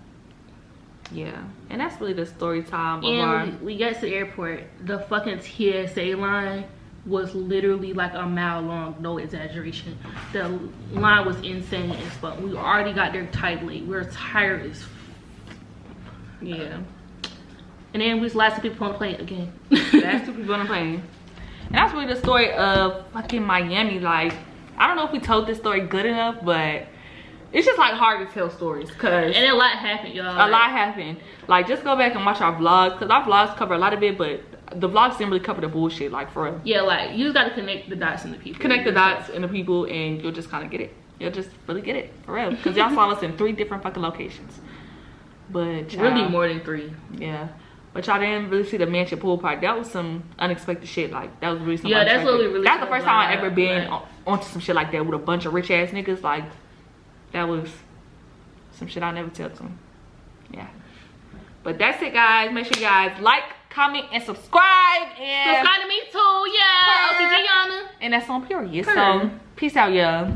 And that's really the story time of our... we got to the airport. The fucking TSA line was literally like a mile long, no exaggeration. The line was insane as fuck. We already got there tight late. We were tired as fuck. Yeah. And then we was last 2 people on the plane again. Last 2 people on the plane. And that's really the story of fucking Miami. Like, I don't know if we told this story good enough, but it's just like hard to tell stories. And a lot happened, y'all. A lot happened. Like, just go back and watch our vlogs, because our vlogs cover a lot of it, but the vlogs didn't really cover the bullshit, like for real. Yeah, like you just gotta connect the dots in the people. Connect the dots in the people, and you'll just kind of get it. You'll just really get it for real. Because y'all saw us in 3 different fucking locations. But really more than 3. Yeah. But y'all didn't really see the mansion pool part. That was some unexpected shit. Like that was really some. Yeah, that's what we really. That's the first time I ever been onto some shit like that with a bunch of rich ass niggas. Like that was some shit I never tell to them. Yeah. But that's it, guys. Make sure you guys like, comment, and subscribe. And subscribe to me too. Yeah. OTG Yana. And that's on period. So peace out, y'all.